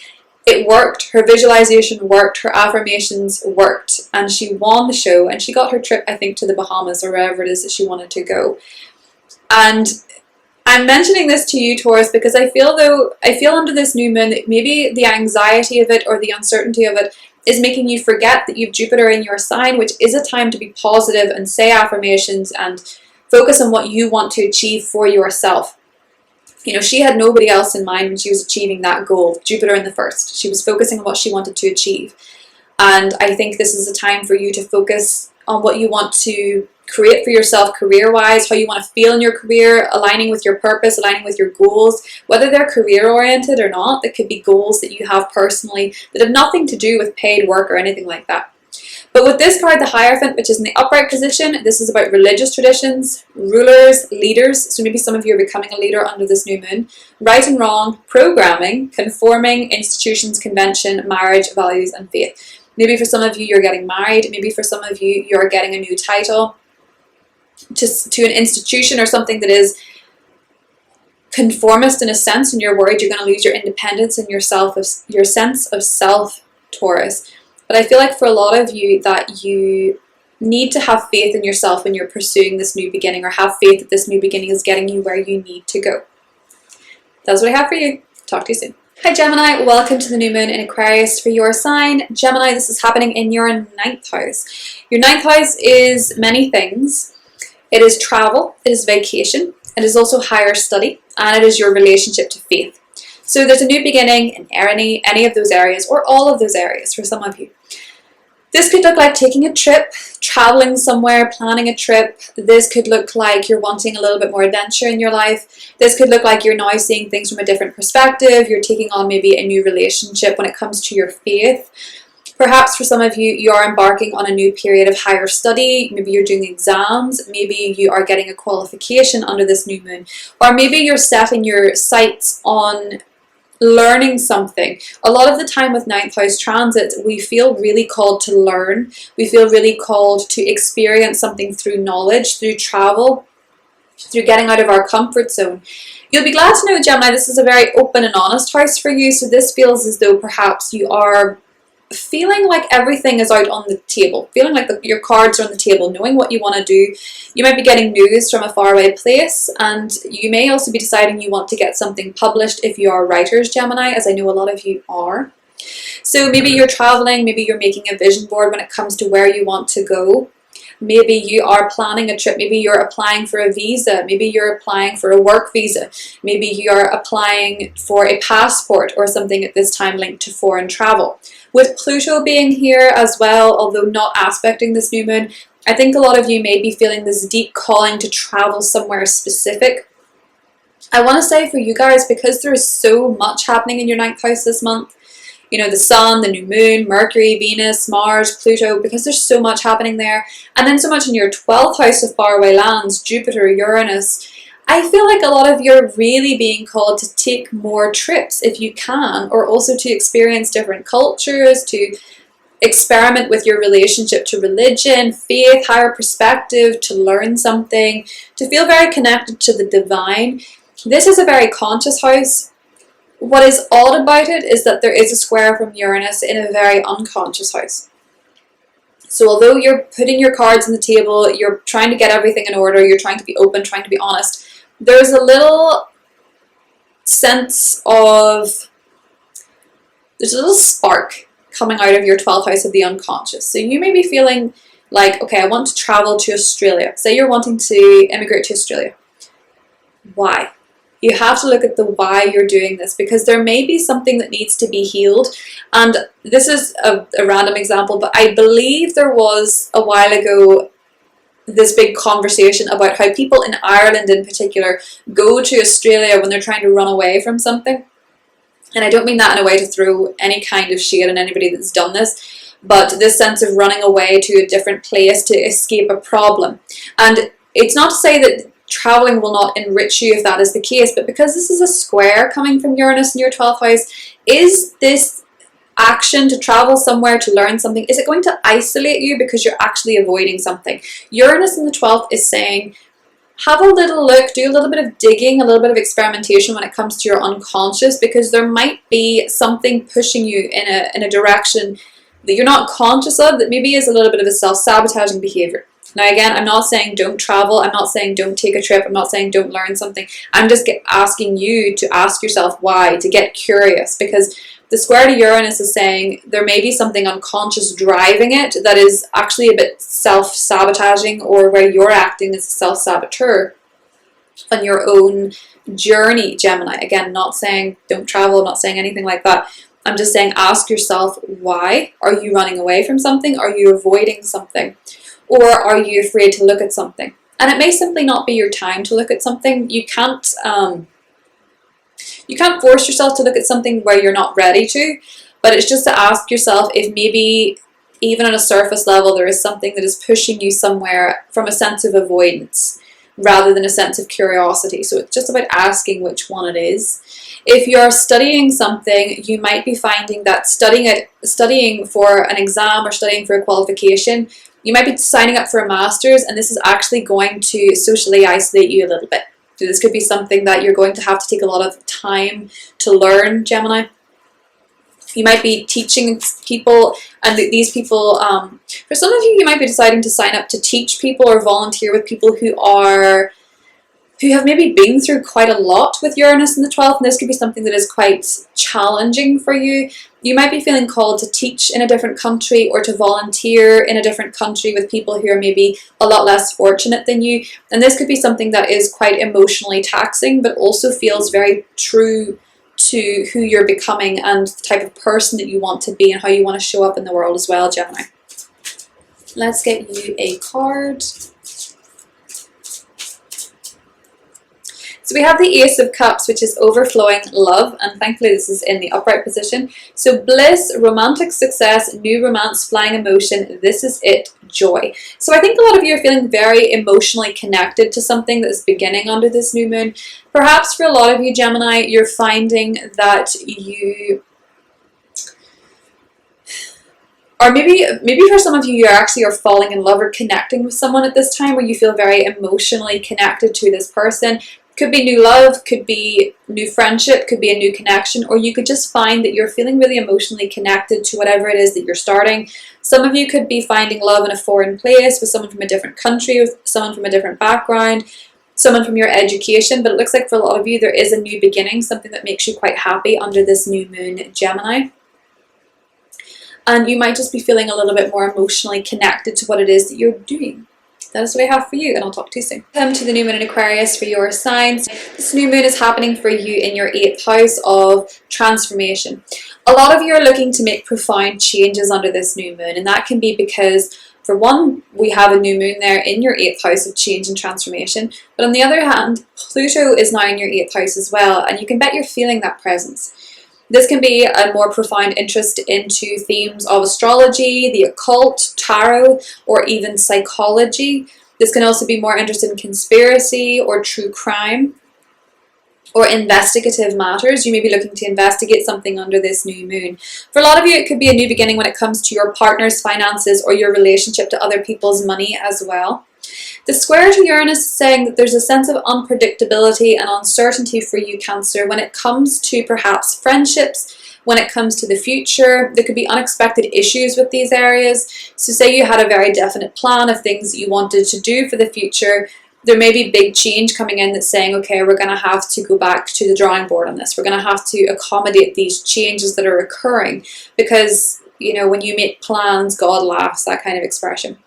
Speaker 1: it worked. Her visualization worked, her affirmations worked, and she won the show, and she got her trip, I think, to the Bahamas or wherever it is that she wanted to go. And I'm mentioning this to you, Taurus, because I feel under this new moon that maybe the anxiety of it or the uncertainty of it is making you forget that you've Jupiter in your sign, which is a time to be positive and say affirmations and focus on what you want to achieve for yourself. You know, she had nobody else in mind when she was achieving that goal, Jupiter in the first. She was focusing on what she wanted to achieve. And I think this is a time for you to focus on what you want to create for yourself career-wise, how you want to feel in your career, aligning with your purpose, aligning with your goals, whether they're career-oriented or not. There could be goals that you have personally that have nothing to do with paid work or anything like that. But with this card, the Hierophant, which is in the upright position, this is about religious traditions, rulers, leaders. So maybe some of you are becoming a leader under this new moon. Right and wrong, programming, conforming, institutions, convention, marriage, values, and faith. Maybe for some of you, you're getting married. Maybe for some of you, you're getting a new title to an institution or something that is conformist in a sense, and you're worried you're going to lose your independence and your sense of self, Taurus. But I feel like for a lot of you that you need to have faith in yourself when you're pursuing this new beginning, or have faith that this new beginning is getting you where you need to go. That's what I have for you. Talk to you soon. Hi Gemini, welcome to the new moon in Aquarius for your sign. Gemini, this is happening in your 9th house. Your 9th house is many things. It is travel, it is vacation, it is also higher study, and it is your relationship to faith. So there's a new beginning in any of those areas, or all of those areas for some of you. This could look like taking a trip, traveling somewhere, planning a trip. This could look like you're wanting a little bit more adventure in your life. This could look like you're now seeing things from a different perspective. You're taking on maybe a new relationship when it comes to your faith. Perhaps for some of you, you are embarking on a new period of higher study. Maybe you're doing exams. Maybe you are getting a qualification under this new moon. Or maybe you're setting your sights on learning something. A lot of the time with 9th house transits, we feel really called to learn. We feel really called to experience something through knowledge, through travel, through getting out of our comfort zone. You'll be glad to know, Gemini, this is a very open and honest house for you. So this feels as though perhaps you are feeling like everything is out on the table, feeling like your cards are on the table, knowing what you want to do. You might be getting news from a faraway place, and you may also be deciding you want to get something published if you are writers, Gemini, as I know a lot of you are. So maybe you're traveling, maybe you're making a vision board when it comes to where you want to go. Maybe you are planning a trip, maybe you're applying for a visa, maybe you're applying for a work visa, maybe you're applying for a passport or something at this time linked to foreign travel. With Pluto being here as well, although not aspecting this new moon, I think a lot of you may be feeling this deep calling to travel somewhere specific. I want to say for you guys, because there is so much happening in your 9th house this month, you know, the sun, the new moon, Mercury, Venus, Mars, Pluto, because there's so much happening there. And then so much in your 12th house of faraway lands, Jupiter, Uranus. I feel like a lot of you are really being called to take more trips if you can, or also to experience different cultures, to experiment with your relationship to religion, faith, higher perspective, to learn something, to feel very connected to the divine. This is a very conscious house. What is odd about it is that there is a square from Uranus in a very unconscious house. So although you're putting your cards on the table, you're trying to get everything in order, you're trying to be open, trying to be honest, there's a little sense of, there's a little spark coming out of your 12th house of the unconscious. So you may be feeling like, okay, I want to travel to Australia. Say you're wanting to immigrate to Australia. Why? You have to look at the why you're doing this, because there may be something that needs to be healed. And this is a random example, but I believe there was a while ago this big conversation about how people in Ireland in particular go to Australia when they're trying to run away from something. And I don't mean that in a way to throw any kind of shade on anybody that's done this, but this sense of running away to a different place to escape a problem. And it's not to say that traveling will not enrich you if that is the case, but because this is a square coming from Uranus in your 12th house, is this action to travel somewhere to learn something, is it going to isolate you because you're actually avoiding something? Uranus in the 12th is saying, have a little look, do a little bit of digging, a little bit of experimentation when it comes to your unconscious, because there might be something pushing you in a direction that you're not conscious of, that maybe is a little bit of a self-sabotaging behavior. Now again, I'm not saying don't travel, I'm not saying don't take a trip, I'm not saying don't learn something. I'm just asking you to ask yourself why, to get curious, because the square to Uranus is saying there may be something unconscious driving it that is actually a bit self-sabotaging, or where you're acting as a self-saboteur on your own journey, Gemini. Again, not saying don't travel, not saying anything like that. I'm just saying ask yourself why. Are you running away from something? Are you avoiding something? Or are you afraid to look at something? And it may simply not be your time to look at something. You can't force yourself to look at something where you're not ready to, but it's just to ask yourself if maybe even on a surface level there is something that is pushing you somewhere from a sense of avoidance rather than a sense of curiosity. So it's just about asking which one it is. If you're studying something, you might be finding that studying for an exam or studying for a qualification, you might be signing up for a master's, and this is actually going to socially isolate you a little bit. So this could be something that you're going to have to take a lot of time to learn, Gemini. You might be teaching people, and these people, for some of you, you might be deciding to sign up to teach people or volunteer with people who have maybe been through quite a lot with Uranus in the 12th, and this could be something that is quite challenging for you. You might be feeling called to teach in a different country or to volunteer in a different country with people who are maybe a lot less fortunate than you, and this could be something that is quite emotionally taxing, but also feels very true to who you're becoming and the type of person that you want to be and how you want to show up in the world as well, Gemini. Let's get you a card. So we have the Ace of Cups, which is overflowing love, and thankfully this is in the upright position. So bliss, romantic success, new romance, flying emotion, this is it, joy. So I think a lot of you are feeling very emotionally connected to something that is beginning under this new moon. Perhaps for a lot of you, Gemini, you're finding that you... Or maybe for some of you, you actually are falling in love or connecting with someone at this time where you feel very emotionally connected to this person. Could be new love, could be new friendship, could be a new connection, or you could just find that you're feeling really emotionally connected to whatever it is that you're starting. Some of you could be finding love in a foreign place, with someone from a different country, with someone from a different background, someone from your education, but it looks like for a lot of you there is a new beginning, something that makes you quite happy under this new moon, Gemini. And you might just be feeling a little bit more emotionally connected to what it is that you're doing. That is what I have for you, and I'll talk to you soon. Welcome to the new moon in Aquarius for your signs. This new moon is happening for you in your 8th house of transformation. A lot of you are looking to make profound changes under this new moon, and that can be because, for one, we have a new moon there in your 8th house of change and transformation, but on the other hand, Pluto is now in your 8th house as well, and you can bet you're feeling that presence. This can be a more profound interest into themes of astrology, the occult, tarot, or even psychology. This can also be more interested in conspiracy or true crime or investigative matters. You may be looking to investigate something under this new moon. For a lot of you, it could be a new beginning when it comes to your partner's finances or your relationship to other people's money as well. The square to Uranus is saying that there's a sense of unpredictability and uncertainty for you, Cancer, when it comes to perhaps friendships, when it comes to the future. There could be unexpected issues with these areas. So say you had a very definite plan of things that you wanted to do for the future. There may be big change coming in that's saying, okay, we're going to have to go back to the drawing board on this. We're going to have to accommodate these changes that are occurring because, you know, when you make plans, God laughs, that kind of expression.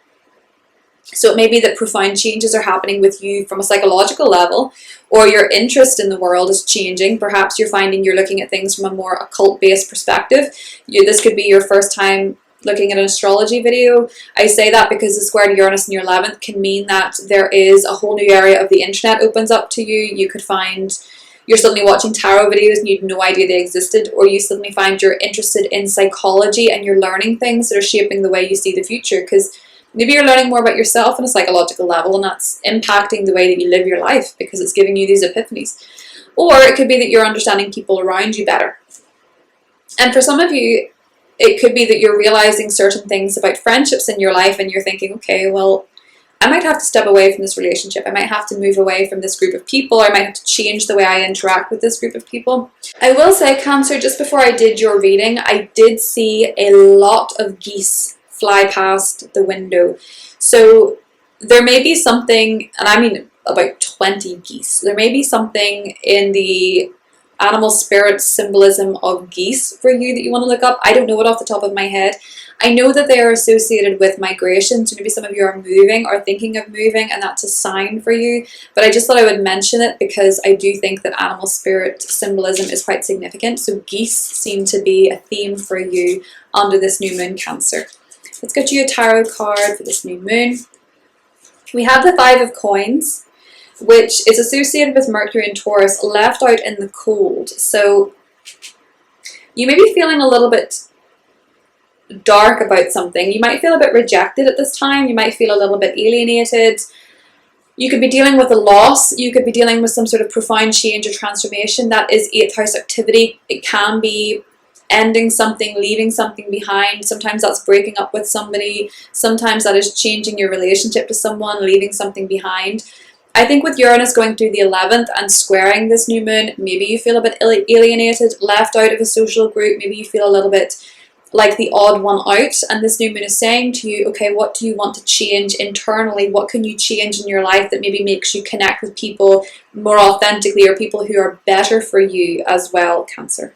Speaker 1: So it may be that profound changes are happening with you from a psychological level, or your interest in the world is changing. Perhaps you're finding you're looking at things from a more occult-based perspective. This could be your first time looking at an astrology video. I say that because the square to Uranus in your 11th can mean that there is a whole new area of the internet opens up to you. You could find you're suddenly watching tarot videos and you had no idea they existed, or you suddenly find you're interested in psychology and you're learning things that are shaping the way you see the future, because maybe you're learning more about yourself on a psychological level, and that's impacting the way that you live your life because it's giving you these epiphanies. Or it could be that you're understanding people around you better. And for some of you, it could be that you're realizing certain things about friendships in your life and you're thinking, okay, well, I might have to step away from this relationship. I might have to move away from this group of people. I might have to change the way I interact with this group of people. I will say, Cancer, just before I did your reading, I did see a lot of geese fly past the window. So there may be something, and I mean about 20 geese, there may be something in the animal spirit symbolism of geese for you that you want to look up. I don't know it off the top of my head. I know that they are associated with migration, so maybe some of you are moving or thinking of moving, and that's a sign for you. But I just thought I would mention it because I do think that animal spirit symbolism is quite significant. So geese seem to be a theme for you under this new moon, Cancer. Let's get you a tarot card for this new moon. We have the Five of Coins, which is associated with Mercury and Taurus, left out in the cold. So you may be feeling a little bit dark about something. You might feel a bit rejected at this time. You might feel a little bit alienated. You could be dealing with a loss. You could be dealing with some sort of profound change or transformation. That is 8th house activity. It can be ending something, leaving something behind. Sometimes that's breaking up with somebody. Sometimes that is changing your relationship to someone, leaving something behind. I think with Uranus going through the 11th and squaring this new moon, maybe you feel a bit alienated, left out of a social group. Maybe you feel a little bit like the odd one out, and this new moon is saying to you, okay, what do you want to change internally? What can you change in your life that maybe makes you connect with people more authentically, or people who are better for you as well, Cancer?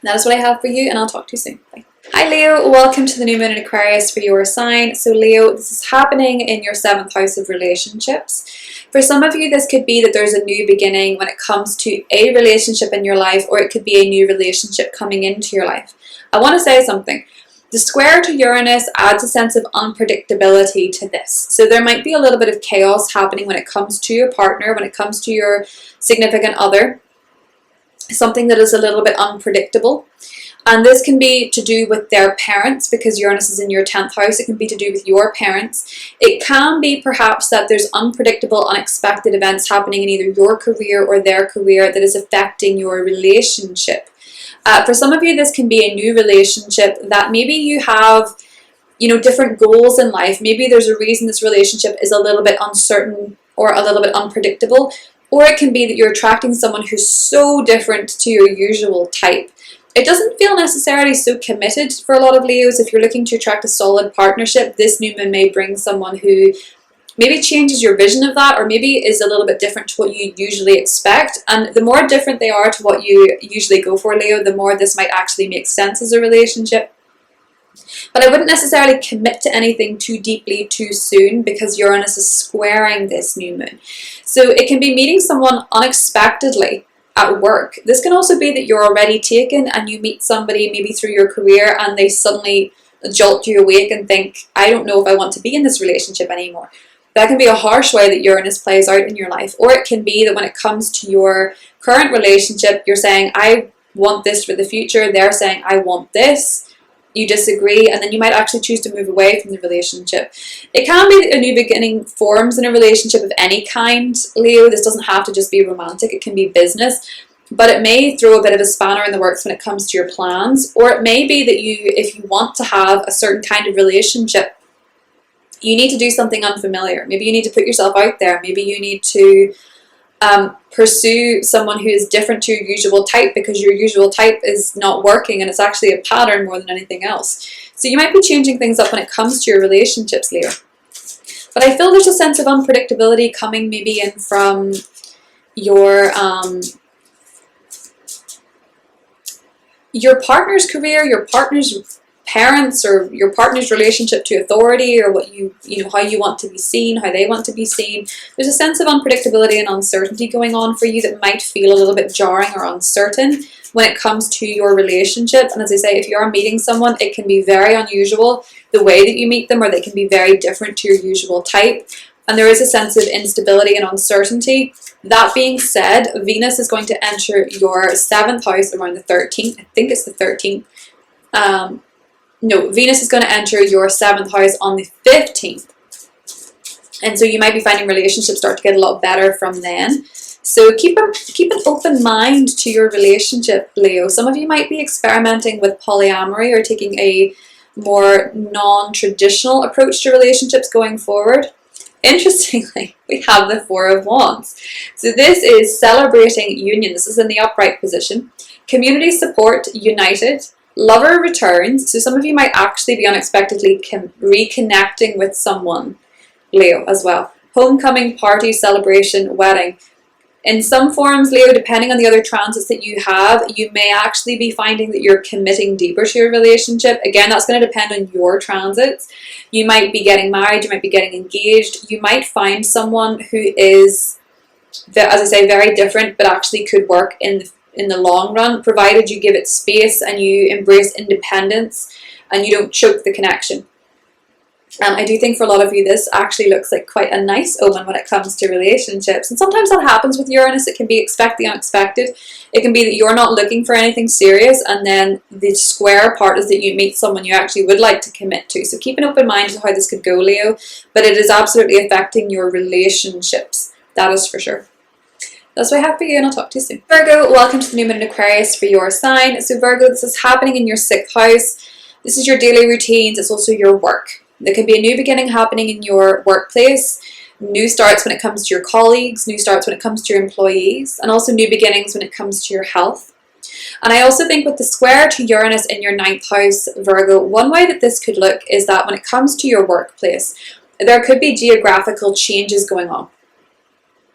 Speaker 1: That is what I have for you, and I'll talk to you soon. Bye. Hi Leo, welcome to the new moon in Aquarius for your sign. So Leo, this is happening in your 7th house of relationships. For some of you, this could be that there's a new beginning when it comes to a relationship in your life, or it could be a new relationship coming into your life. I want to say something. The square to Uranus adds a sense of unpredictability to this. So there might be a little bit of chaos happening when it comes to your partner, when it comes to your significant other. Something that is a little bit unpredictable. And this can be to do with their parents, because Uranus is in your 10th house. It can be to do with your parents. It can be perhaps that there's unpredictable, unexpected events happening in either your career or their career that is affecting your relationship. For some of you, this can be a new relationship that maybe you have, different goals in life. Maybe there's a reason this relationship is a little bit uncertain or a little bit unpredictable. Or it can be that you're attracting someone who's so different to your usual type. It doesn't feel necessarily so committed for a lot of Leos. If you're looking to attract a solid partnership, this new moon may bring someone who maybe changes your vision of that, or maybe is a little bit different to what you usually expect. And the more different they are to what you usually go for, Leo, the more this might actually make sense as a relationship. But I wouldn't necessarily commit to anything too deeply too soon, because Uranus is squaring this new moon. So it can be meeting someone unexpectedly at work. This can also be that you're already taken and you meet somebody maybe through your career and they suddenly jolt you awake and think, I don't know if I want to be in this relationship anymore. That can be a harsh way that Uranus plays out in your life. Or it can be that when it comes to your current relationship, you're saying, I want this for the future. They're saying, I want this. You disagree, and then you might actually choose to move away from the relationship. It can be that a new beginning forms in a relationship of any kind, Leo. This doesn't have to just be romantic. It can be business. But it may throw a bit of a spanner in the works when it comes to your plans. Or it may be that if you want to have a certain kind of relationship, you need to do something unfamiliar. Maybe you need to put yourself out there. Maybe you need to pursue someone who is different to your usual type, because your usual type is not working and it's actually a pattern more than anything else. So you might be changing things up when it comes to your relationships, Leo. But I feel there's a sense of unpredictability coming maybe in from your partner's career, your partner's parents, or your partner's relationship to authority, or what how you want to be seen, how they want to be seen. There's a sense of unpredictability and uncertainty going on for you that might feel a little bit jarring or uncertain when it comes to your relationship. And as I say, if you are meeting someone, it can be very unusual the way that you meet them, or they can be very different to your usual type. And there is a sense of instability and uncertainty. That being said, Venus is going to enter your 7th house around the 13th. I think it's the 13th. No, Venus is going to enter your 7th house on the 15th. And so you might be finding relationships start to get a lot better from then. So keep an open mind to your relationship, Leo. Some of you might be experimenting with polyamory or taking a more non-traditional approach to relationships going forward. Interestingly, we have the Four of Wands. So this is celebrating union. This is in the upright position. Community support, united. Lover returns. So some of you might actually be unexpectedly reconnecting with someone Leo, as well. Homecoming, party, celebration, wedding. In some forms, Leo, depending on the other transits that you have, you may actually be finding that you're committing deeper to your relationship. Again, that's going to depend on your transits. You might be getting married, you might be getting engaged. You might find someone who is, as I say, very different, but actually could work in the long run, provided you give it space and you embrace independence and you don't choke the connection. I do think for a lot of you, this actually looks like quite a nice omen when it comes to relationships. And sometimes that happens with Uranus. It can be expect the unexpected. It can be that you're not looking for anything serious, and then the square part is that you meet someone you actually would like to commit to. So keep an open mind to how this could go, Leo. But it is absolutely affecting your relationships. That is for sure. That's what I have for you, and I'll talk to you soon. Virgo, welcome to the new moon in Aquarius for your sign. So Virgo, this is happening in your 6th house. This is your daily routines. It's also your work. There could be a new beginning happening in your workplace, new starts when it comes to your colleagues, new starts when it comes to your employees, and also new beginnings when it comes to your health. And I also think with the square to Uranus in your 9th house, Virgo, one way that this could look is that when it comes to your workplace, there could be geographical changes going on.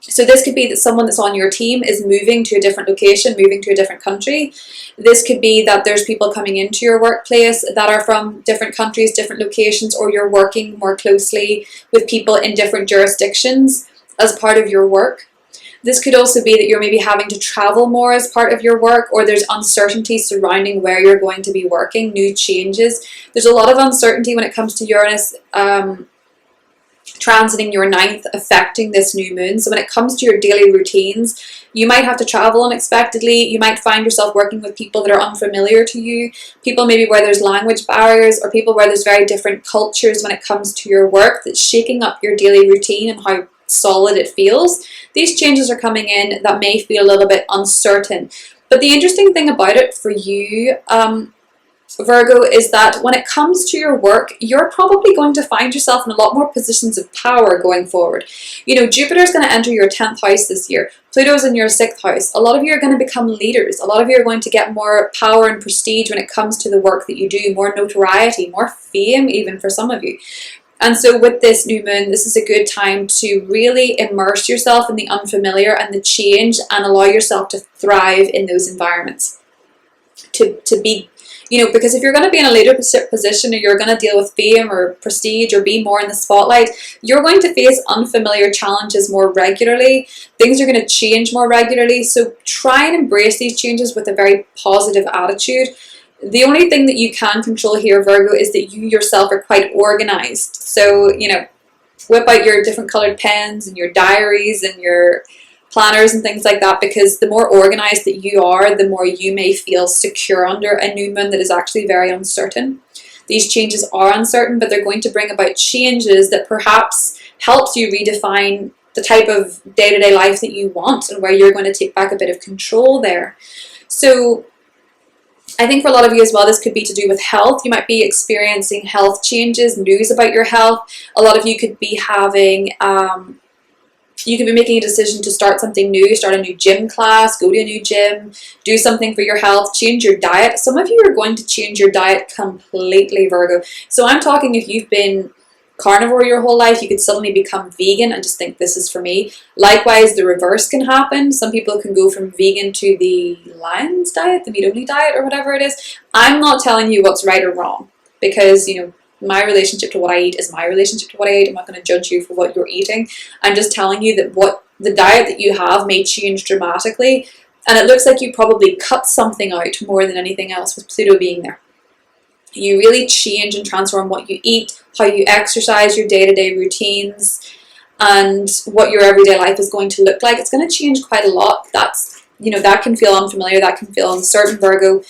Speaker 1: So this could be that someone that's on your team is moving to a different location, moving to a different country. This could be that there's people coming into your workplace that are from different countries, different locations, or you're working more closely with people in different jurisdictions as part of your work. This could also be that you're maybe having to travel more as part of your work, or there's uncertainty surrounding where you're going to be working, new changes. There's a lot of uncertainty when it comes to Uranus transiting your 9th, affecting this new moon. So when it comes to your daily routines, you might have to travel unexpectedly. You might find yourself working with people that are unfamiliar to you, people maybe where there's language barriers, or people where there's very different cultures when it comes to your work, that's shaking up your daily routine and how solid it feels. These changes are coming in that may feel a little bit uncertain. But the interesting thing about it for you, Virgo, is that when it comes to your work, you're probably going to find yourself in a lot more positions of power going forward. You know, Jupiter's going to enter your 10th house this year. Pluto's in your 6th house. A lot of you are going to become leaders. A lot of you are going to get more power and prestige when it comes to the work that you do, more notoriety, more fame even for some of you. And so with this new moon, this is a good time to really immerse yourself in the unfamiliar and the change, and allow yourself to thrive in those environments. To be, you know, because if you're going to be in a leadership position, or you're going to deal with fame or prestige or be more in the spotlight, you're going to face unfamiliar challenges more regularly. Things are going to change more regularly. So try and embrace these changes with a very positive attitude. The only thing that you can control here, Virgo, is that you yourself are quite organized. So, you know, whip out your different colored pens and your diaries and your planners and things like that, because the more organized that you are, the more you may feel secure under a new moon that is actually very uncertain. These changes are uncertain, but they're going to bring about changes that perhaps helps you redefine the type of day-to-day life that you want, and where you're going to take back a bit of control there. So I think for a lot of you as well, this could be to do with health. You might be experiencing health changes, news about your health. A lot of you could be having, you could be making a decision to start something new, start a new gym class, go to a new gym, do something for your health, change your diet. Some of you are going to change your diet completely, Virgo. So I'm talking if you've been carnivore your whole life, you could suddenly become vegan and just think this is for me. Likewise, the reverse can happen. Some people can go from vegan to the lion's diet, the meat-only diet, or whatever it is. I'm not telling you what's right or wrong, because, you know, my relationship to what I eat is my relationship to what I eat. I'm not going to judge you for what you're eating. I'm just telling you that what the diet that you have may change dramatically, and it looks like you probably cut something out more than anything else with Pluto being there. You really change and transform what you eat, how you exercise, your day-to-day routines, and what your everyday life is going to look like. It's going to change quite a lot. That's, you know, that can feel unfamiliar, that can feel uncertain, Virgo.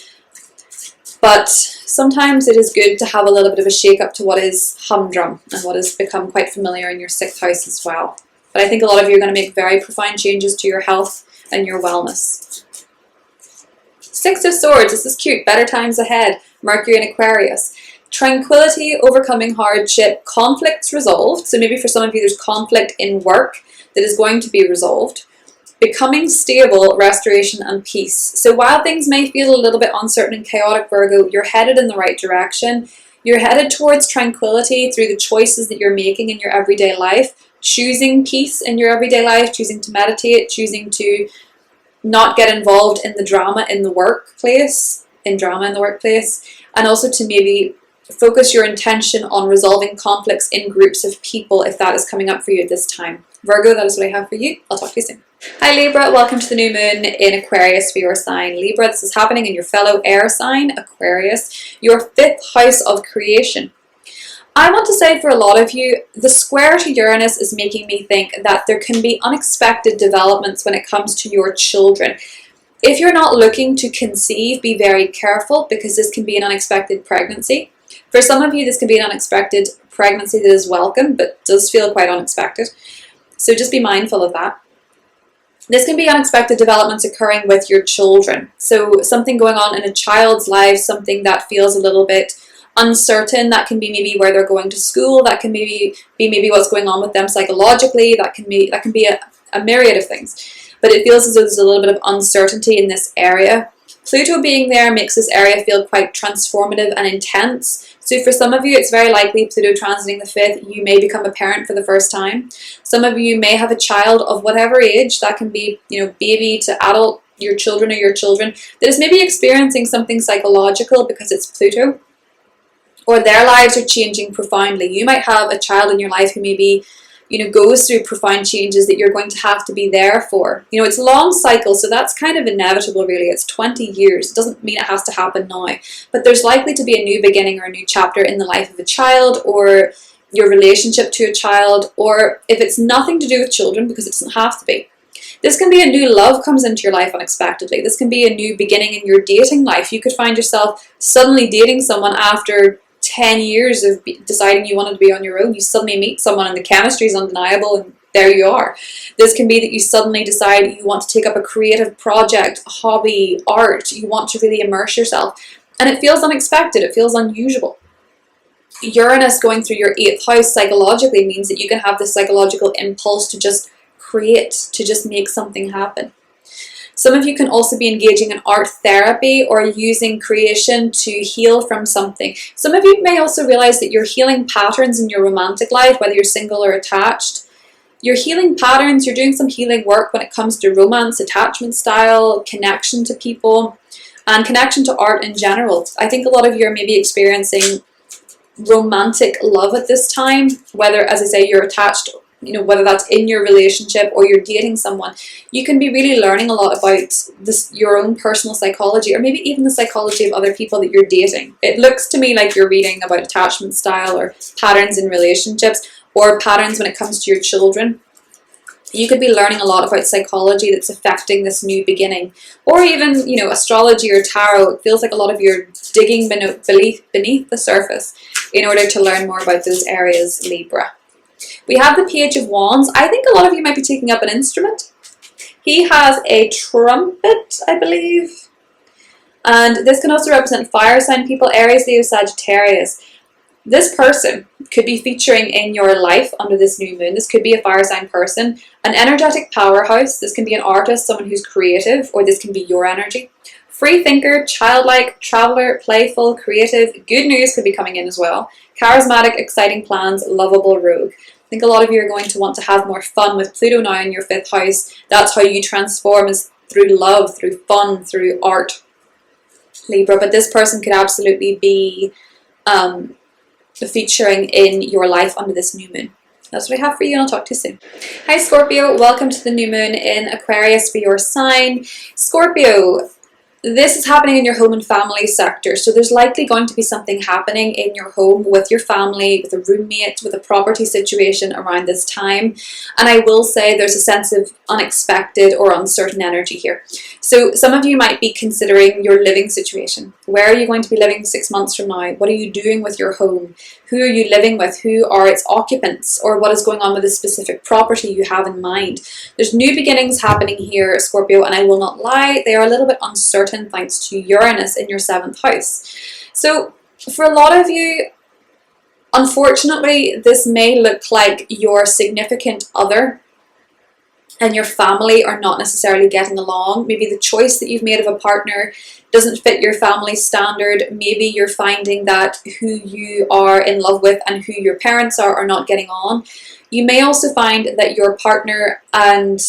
Speaker 1: But sometimes it is good to have a little bit of a shake-up to what is humdrum and what has become quite familiar in your 6th house as well. But I think a lot of you are going to make very profound changes to your health and your wellness. 6 of Swords, this is cute. Better times ahead. Mercury in Aquarius. Tranquility, overcoming hardship, conflicts resolved. So maybe for some of you there's conflict in work that is going to be resolved. Becoming stable, restoration and peace. So while things may feel a little bit uncertain and chaotic, Virgo, you're headed in the right direction. You're headed towards tranquility through the choices that you're making in your everyday life, choosing peace in your everyday life, choosing to meditate, choosing to not get involved in the drama in the workplace, and also to maybe focus your intention on resolving conflicts in groups of people if that is coming up for you at this time. Virgo, that is what I have for you. I'll talk to you soon. Hi Libra, welcome to the new moon in Aquarius for your sign. Libra, this is happening in your fellow air sign, Aquarius, your 5th house of creation. I want to say for a lot of you, the square to Uranus is making me think that there can be unexpected developments when it comes to your children. If you're not looking to conceive, be very careful because this can be an unexpected pregnancy. For some of you, this can be an unexpected pregnancy that is welcome, but does feel quite unexpected. So just be mindful of that. This can be unexpected developments occurring with your children. So something going on in a child's life, something that feels a little bit uncertain. That can be maybe where they're going to school. That can maybe be what's going on with them psychologically. That can be a myriad of things. But it feels as though there's a little bit of uncertainty in this area. Pluto being there makes this area feel quite transformative and intense. So for some of you, it's very likely Pluto transiting the 5th, you may become a parent for the first time. Some of you may have a child of whatever age, that can be, baby to adult, your children, that is maybe experiencing something psychological because it's Pluto, or their lives are changing profoundly. You might have a child in your life who maybe goes through profound changes that you're going to have to be there for. It's a long cycle, so that's kind of inevitable really. It's 20 years. It doesn't mean it has to happen now. But there's likely to be a new beginning or a new chapter in the life of a child or your relationship to a child, or if it's nothing to do with children, because it doesn't have to be. This can be a new love comes into your life unexpectedly. This can be a new beginning in your dating life. You could find yourself suddenly dating someone after 10 years of deciding you wanted to be on your own. You suddenly meet someone and the chemistry is undeniable and there you are. This can be that you suddenly decide you want to take up a creative project, a hobby, art. You want to really immerse yourself. And it feels unexpected. It feels unusual. Uranus going through your 8th house psychologically means that you can have this psychological impulse to just create, to just make something happen. Some of you can also be engaging in art therapy or using creation to heal from something. Some of you may also realize that you're healing patterns in your romantic life, whether you're single or attached. You're healing patterns, you're doing some healing work when it comes to romance, attachment style, connection to people, and connection to art in general. I think a lot of you are maybe experiencing romantic love at this time, whether, as I say, you're attached, whether that's in your relationship or you're dating someone. You can be really learning a lot about your own personal psychology, or maybe even the psychology of other people that you're dating. It looks to me like you're reading about attachment style or patterns in relationships or patterns when it comes to your children. You could be learning a lot about psychology that's affecting this new beginning, or even, astrology or tarot. It feels like a lot of you are digging beneath the surface in order to learn more about those areas, Libra. We have the Page of Wands. I think a lot of you might be taking up an instrument. He has a trumpet, I believe. And this can also represent fire sign people, Aries, Leo, Sagittarius. This person could be featuring in your life under this new moon. This could be a fire sign person, an energetic powerhouse. This can be an artist, someone who's creative, or this can be your energy. Free thinker, childlike, traveler, playful, creative. Good news could be coming in as well. Charismatic, exciting plans, lovable rogue. I think a lot of you are going to want to have more fun with Pluto now in your 5th house. That's how you transform, is through love, through fun, through art, Libra. But this person could absolutely be featuring in your life under this new moon. That's what I have for you, and I'll talk to you soon. Hi Scorpio, welcome to the new moon in Aquarius for your sign. Scorpio, this is happening in your home and family sector, so there's likely going to be something happening in your home with your family, with a roommate, with a property situation around this time. And I will say there's a sense of unexpected or uncertain energy here. So some of you might be considering your living situation. Where are you going to be living 6 months from now? What are you doing with your home? Who are you living with? Who are its occupants? Or what is going on with a specific property you have in mind? There's new beginnings happening here, Scorpio, and I will not lie, they are a little bit uncertain thanks to Uranus in your 7th house. So for a lot of you, unfortunately, this may look like your significant other and your family are not necessarily getting along. Maybe the choice that you've made of a partner doesn't fit your family standard. Maybe you're finding that who you are in love with and who your parents are not getting on. You may also find that your partner and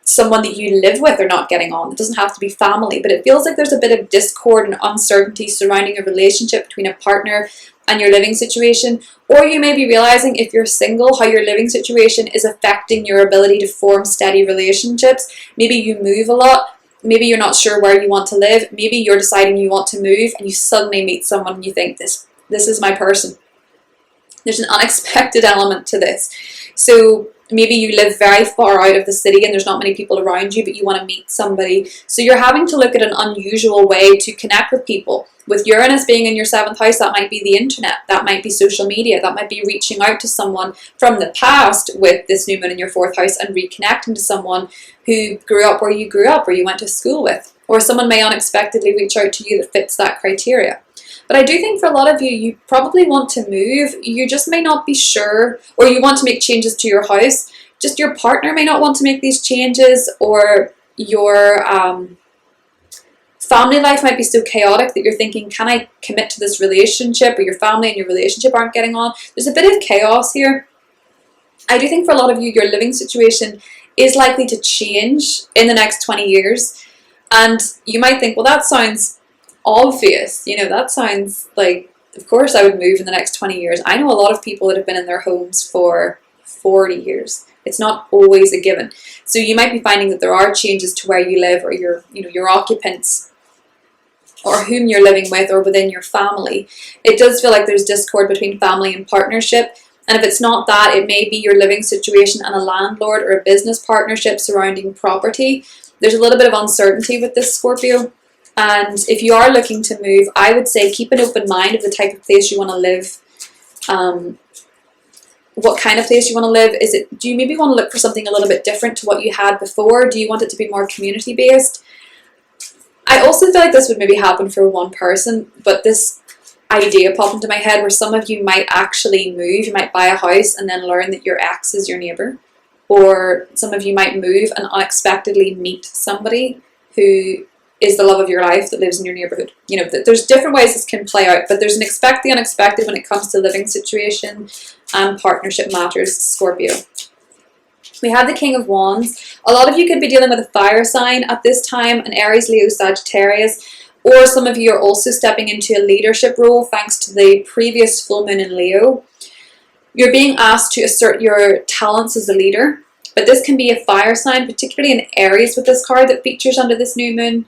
Speaker 1: someone that you live with are not getting on. It doesn't have to be family, but it feels like there's a bit of discord and uncertainty surrounding a relationship between a partner and your living situation. Or you may be realizing, if you're single, how your living situation is affecting your ability to form steady relationships. Maybe you move a lot. Maybe you're not sure where you want to live. Maybe you're deciding you want to move and you suddenly meet someone and you think, this is my person. There's an unexpected element to this. So maybe you live very far out of the city and there's not many people around you, but you want to meet somebody. So you're having to look at an unusual way to connect with people. With Uranus being in your 7th house, that might be the internet, that might be social media, that might be reaching out to someone from the past with this new moon in your 4th house and reconnecting to someone who grew up where you grew up, or you went to school with. Or someone may unexpectedly reach out to you that fits that criteria. But I do think for a lot of you, you probably want to move. You just may not be sure, or you want to make changes to your house. Just your partner may not want to make these changes, or your family life might be so chaotic that you're thinking, can I commit to this relationship? Or your family and your relationship aren't getting on. There's a bit of chaos here. I do think for a lot of you, your living situation is likely to change in the next 20 years. And you might think, well, that sounds obvious. You know, that sounds like, of course I would move in the next 20 years. I know a lot of people that have been in their homes for 40 years. It's not always a given. So you might be finding that there are changes to where you live, or your occupants, or whom you're living with, or within your family. It does feel like there's discord between family and partnership. And if it's not that, it may be your living situation and a landlord or a business partnership surrounding property. There's a little bit of uncertainty with this, Scorpio. And if you are looking to move, I would say keep an open mind of the type of place you want to live. What kind of place you want to live. Do you maybe want to look for something a little bit different to what you had before? Do you want it to be more community based? I also feel like this would maybe happen for one person, but this idea popped into my head where some of you might actually move. You might buy a house and then learn that your ex is your neighbor. Or some of you might move and unexpectedly meet somebody who is the love of your life that lives in your neighborhood. You know, there's different ways this can play out, but there's an expect the unexpected when it comes to living situation and partnership matters, Scorpio. We have the King of Wands. A lot of you could be dealing with a fire sign at this time, an Aries, Leo, Sagittarius, or some of you are also stepping into a leadership role thanks to the previous full moon in Leo. You're being asked to assert your talents as a leader, but this can be a fire sign, particularly in Aries with this card that features under this new moon.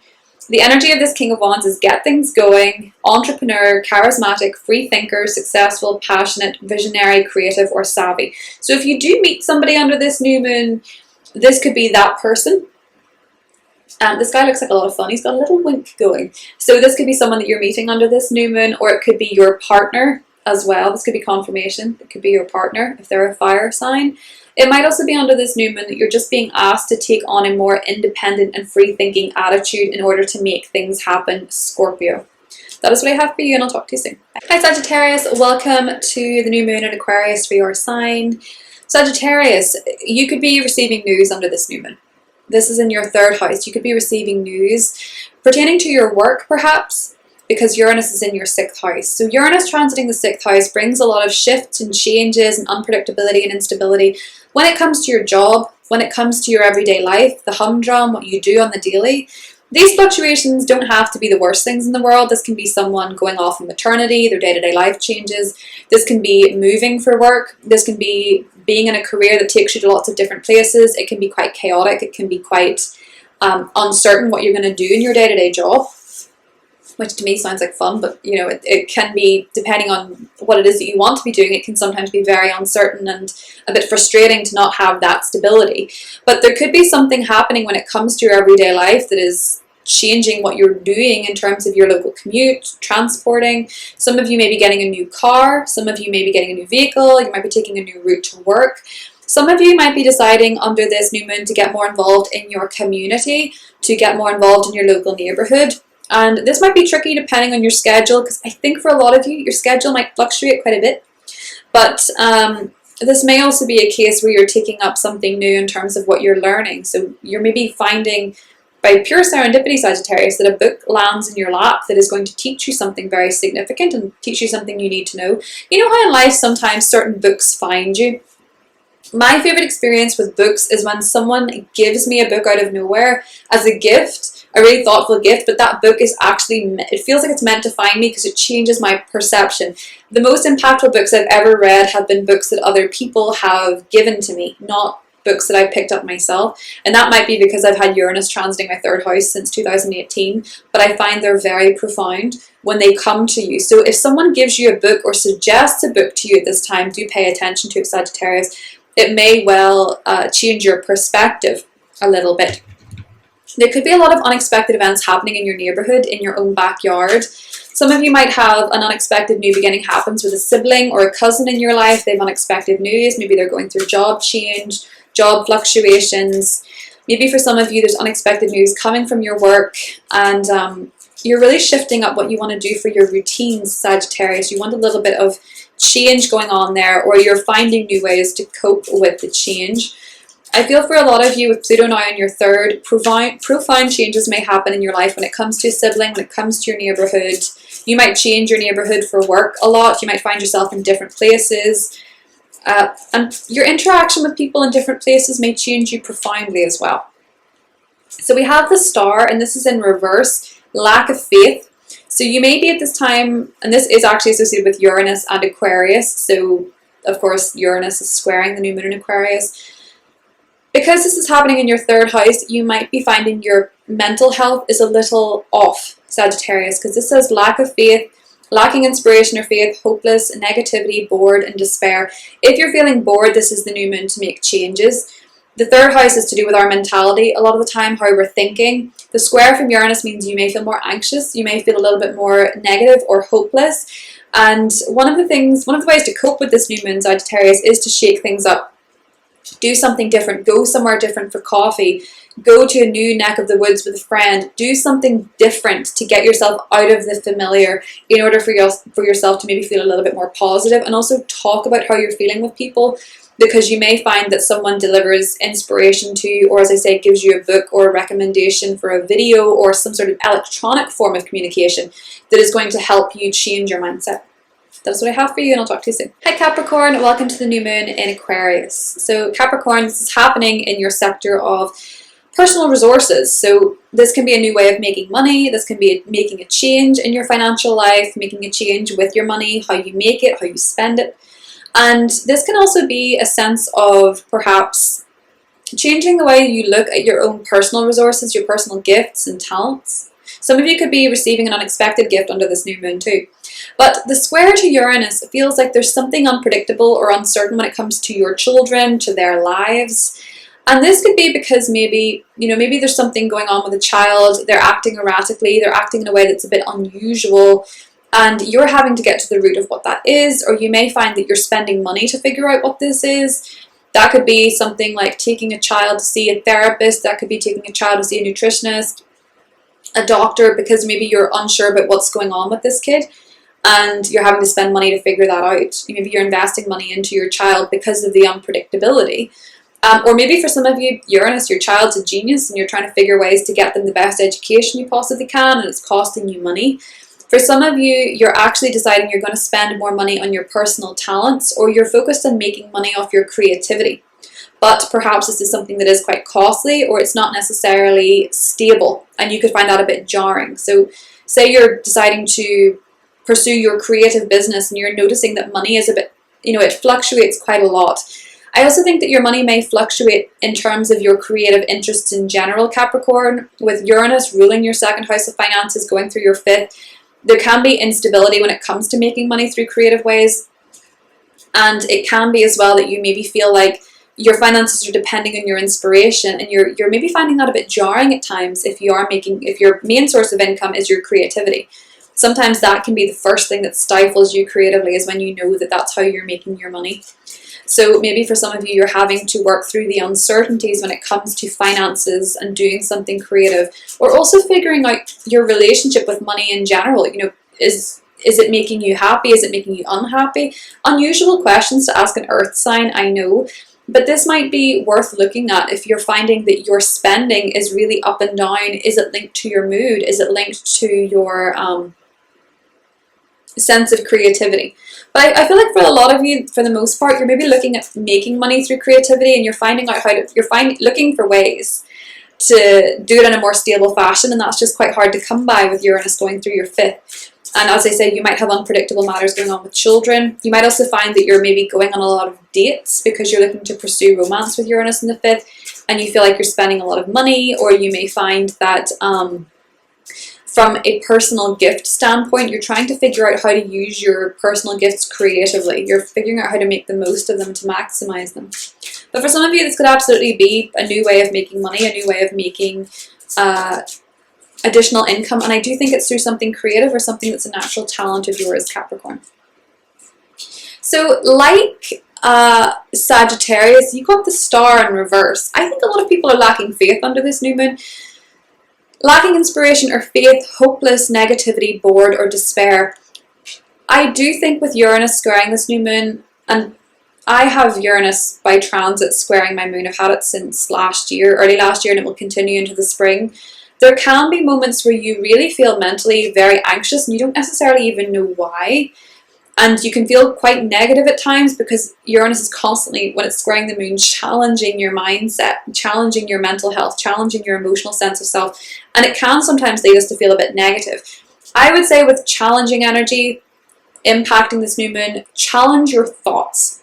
Speaker 1: The energy of this King of Wands is get things going, entrepreneur, charismatic, free thinker, successful, passionate, visionary, creative, or savvy. So if you do meet somebody under this new moon, this could be that person. This guy looks like a lot of fun. He's got a little wink going. So this could be someone that you're meeting under this new moon, or it could be your partner as well. This could be confirmation. It could be your partner if they're a fire sign. It might also be under this new moon that you're just being asked to take on a more independent and free-thinking attitude in order to make things happen, Scorpio. That is what I have for you, and I'll talk to you soon. Hi Sagittarius, welcome to the new moon in Aquarius for your sign. Sagittarius, you could be receiving news under this new moon. This is in your 3rd house. You could be receiving news pertaining to your work, perhaps, because Uranus is in your 6th house. So Uranus transiting the 6th house brings a lot of shifts and changes and unpredictability and instability when it comes to your job, when it comes to your everyday life, the humdrum, what you do on the daily. These fluctuations don't have to be the worst things in the world. This can be someone going off on maternity, their day-to-day life changes. This can be moving for work. This can be being in a career that takes you to lots of different places. It can be quite chaotic. It can be quite uncertain what you're going to do in your day-to-day job, which to me sounds like fun, but you know, it can be, depending on what it is that you want to be doing, it can sometimes be very uncertain and a bit frustrating to not have that stability. But there could be something happening when it comes to your everyday life that is changing what you're doing in terms of your local commute, transporting. Some of you may be getting a new car, some of you may be getting a new vehicle, you might be taking a new route to work. Some of you might be deciding under this new moon to get more involved in your community, to get more involved in your local neighborhood. And this might be tricky depending on your schedule, because I think for a lot of you, your schedule might fluctuate quite a bit. But this may also be a case where you're taking up something new in terms of what you're learning. So you're maybe finding, by pure serendipity, Sagittarius, that a book lands in your lap that is going to teach you something very significant and teach you something you need to know. You know how in life sometimes certain books find you? My favorite experience with books is when someone gives me a book out of nowhere as a gift, a really thoughtful gift, but that book is actually, it feels like it's meant to find me because it changes my perception. The most impactful books I've ever read have been books that other people have given to me, not books that I've picked up myself. And that might be because I've had Uranus transiting my third house since 2018, but I find they're very profound when they come to you. So if someone gives you a book or suggests a book to you at this time, do pay attention to it, Sagittarius. It may well change your perspective a little bit. There could be a lot of unexpected events happening in your neighborhood, in your own backyard. Some of you might have an unexpected new beginning happens with a sibling or a cousin in your life. They have unexpected news. Maybe they're going through job change, job fluctuations. Maybe for some of you, there's unexpected news coming from your work, and you're really shifting up what you want to do for your routines, Sagittarius. You want a little bit of change going on there, or you're finding new ways to cope with the change. I feel for a lot of you with Pluto now in your third, profound changes may happen in your life when it comes to a sibling, when it comes to your neighborhood. You might change your neighborhood for work a lot. You might find yourself in different places. And your interaction with people in different places may change you profoundly as well. So we have the Star, and this is in reverse, lack of faith. So you may be at this time, and this is actually associated with Uranus and Aquarius. So of course Uranus is squaring the new moon in Aquarius. Because this is happening in your third house, you might be finding your mental health is a little off, Sagittarius, because this says lack of faith, lacking inspiration or faith, hopeless, negativity, bored, and despair. If you're feeling bored, this is the new moon to make changes. The third house is to do with our mentality a lot of the time, how we're thinking. The square from Uranus means you may feel more anxious, you may feel a little bit more negative or hopeless. And one of the ways to cope with this new moon, Sagittarius, is to shake things up. Do something different, go somewhere different for coffee, go to a new neck of the woods with a friend, do something different to get yourself out of the familiar in order for yourself to maybe feel a little bit more positive, and also talk about how you're feeling with people, because you may find that someone delivers inspiration to you, or as I say, gives you a book or a recommendation for a video or some sort of electronic form of communication that is going to help you change your mindset. That's what I have for you, and I'll talk to you soon. Hi Capricorn, welcome to the new moon in Aquarius. So Capricorn, this is happening in your sector of personal resources. So this can be a new way of making money. This can be making a change in your financial life, making a change with your money, how you make it, how you spend it. And this can also be a sense of perhaps changing the way you look at your own personal resources, your personal gifts and talents. Some of you could be receiving an unexpected gift under this new moon too. But the square to Uranus feels like there's something unpredictable or uncertain when it comes to your children, to their lives. And this could be because maybe there's something going on with a child, they're acting erratically, they're acting in a way that's a bit unusual, and you're having to get to the root of what that is, or you may find that you're spending money to figure out what this is. That could be something like taking a child to see a therapist, that could be taking a child to see a nutritionist, a doctor, because maybe you're unsure about what's going on with this kid and you're having to spend money to figure that out. Maybe you're investing money into your child because of the unpredictability. Or maybe for some of you, Uranus, your child's a genius and you're trying to figure ways to get them the best education you possibly can, and it's costing you money. For some of you, you're actually deciding you're going to spend more money on your personal talents, or you're focused on making money off your creativity. But perhaps this is something that is quite costly, or it's not necessarily stable, and you could find that a bit jarring. So say you're deciding to pursue your creative business and you're noticing that money is a bit, it fluctuates quite a lot. I also think that your money may fluctuate in terms of your creative interests in general, Capricorn. With Uranus ruling your second house of finances, going through your fifth, there can be instability when it comes to making money through creative ways. And it can be as well that you maybe feel like your finances are depending on your inspiration, and you're maybe finding that a bit jarring at times if your main source of income is your creativity. Sometimes that can be the first thing that stifles you creatively, is when you know that that's how you're making your money. So maybe for some of you, you're having to work through the uncertainties when it comes to finances and doing something creative, or also figuring out your relationship with money in general. Is Is it making you happy? Is it making you unhappy? Unusual questions to ask an earth sign, I know, but this might be worth looking at if you're finding that your spending is really up and down. Is it linked to your mood? Is it linked to your sense of creativity? But I feel like for a lot of you, for the most part, you're maybe looking at making money through creativity, and you're finding out how to, looking for ways to do it in a more stable fashion, and that's just quite hard to come by with Uranus going through your 5th. And as I said, you might have unpredictable matters going on with children. You might also find that you're maybe going on a lot of dates because you're looking to pursue romance with Uranus in the 5th, and you feel like you're spending a lot of money. Or you may find that from a personal gift standpoint, you're trying to figure out how to use your personal gifts creatively. You're figuring out how to make the most of them, to maximize them. But for some of you, this could absolutely be a new way of making money, a new way of making additional income. And I do think it's through something creative or something that's a natural talent of yours, Capricorn. So like Sagittarius, you got the star in reverse. I think a lot of people are lacking faith under this new moon. Lacking inspiration or faith, hopeless, negativity, bored, or despair. I do think with Uranus squaring this new moon, and I have Uranus by transit squaring my moon. I've had it since last year, early last year, and it will continue into the spring. There can be moments where you really feel mentally very anxious and you don't necessarily even know why. And you can feel quite negative at times because Uranus is constantly, when it's squaring the moon, challenging your mindset, challenging your mental health, challenging your emotional sense of self. And it can sometimes lead us to feel a bit negative. I would say with challenging energy impacting this new moon, challenge your thoughts.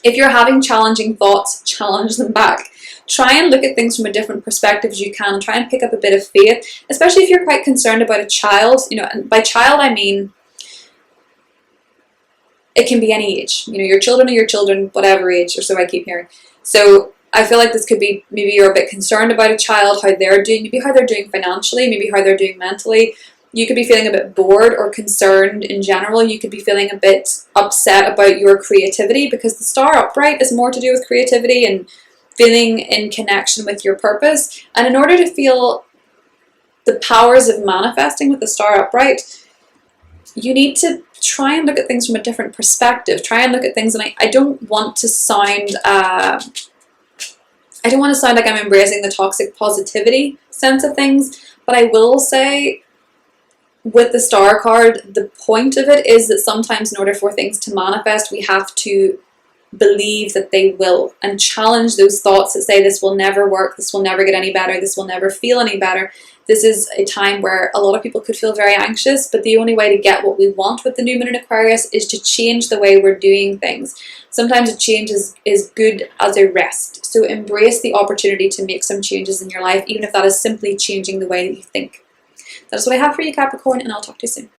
Speaker 1: If you're having challenging thoughts, challenge them back. Try and look at things from a different perspective as you can. Try and pick up a bit of faith, especially if you're quite concerned about a child. You know, and by child I mean it can be any age. You know, your children are your children, whatever age, or so I keep hearing. So I feel like this could be, maybe you're a bit concerned about a child, how they're doing, maybe how they're doing financially, maybe how they're doing mentally. You could be feeling a bit bored or concerned in general. You could be feeling a bit upset about your creativity because the star upright is more to do with creativity and feeling in connection with your purpose. And in order to feel the powers of manifesting with the star upright, you need to try and look at things from a different perspective. Try and look at things, and I don't want to sound like I'm embracing the toxic positivity sense of things, but I will say with the star card, the point of it is that sometimes in order for things to manifest, we have to believe that they will, and challenge those thoughts that say this will never work, this will never get any better, this will never feel any better. This is a time where a lot of people could feel very anxious, but the only way to get what we want with the new moon in Aquarius is to change the way we're doing things. Sometimes a change is good as a rest. So embrace the opportunity to make some changes in your life, even if that is simply changing the way that you think. That's what I have for you, Capricorn, and I'll talk to you soon.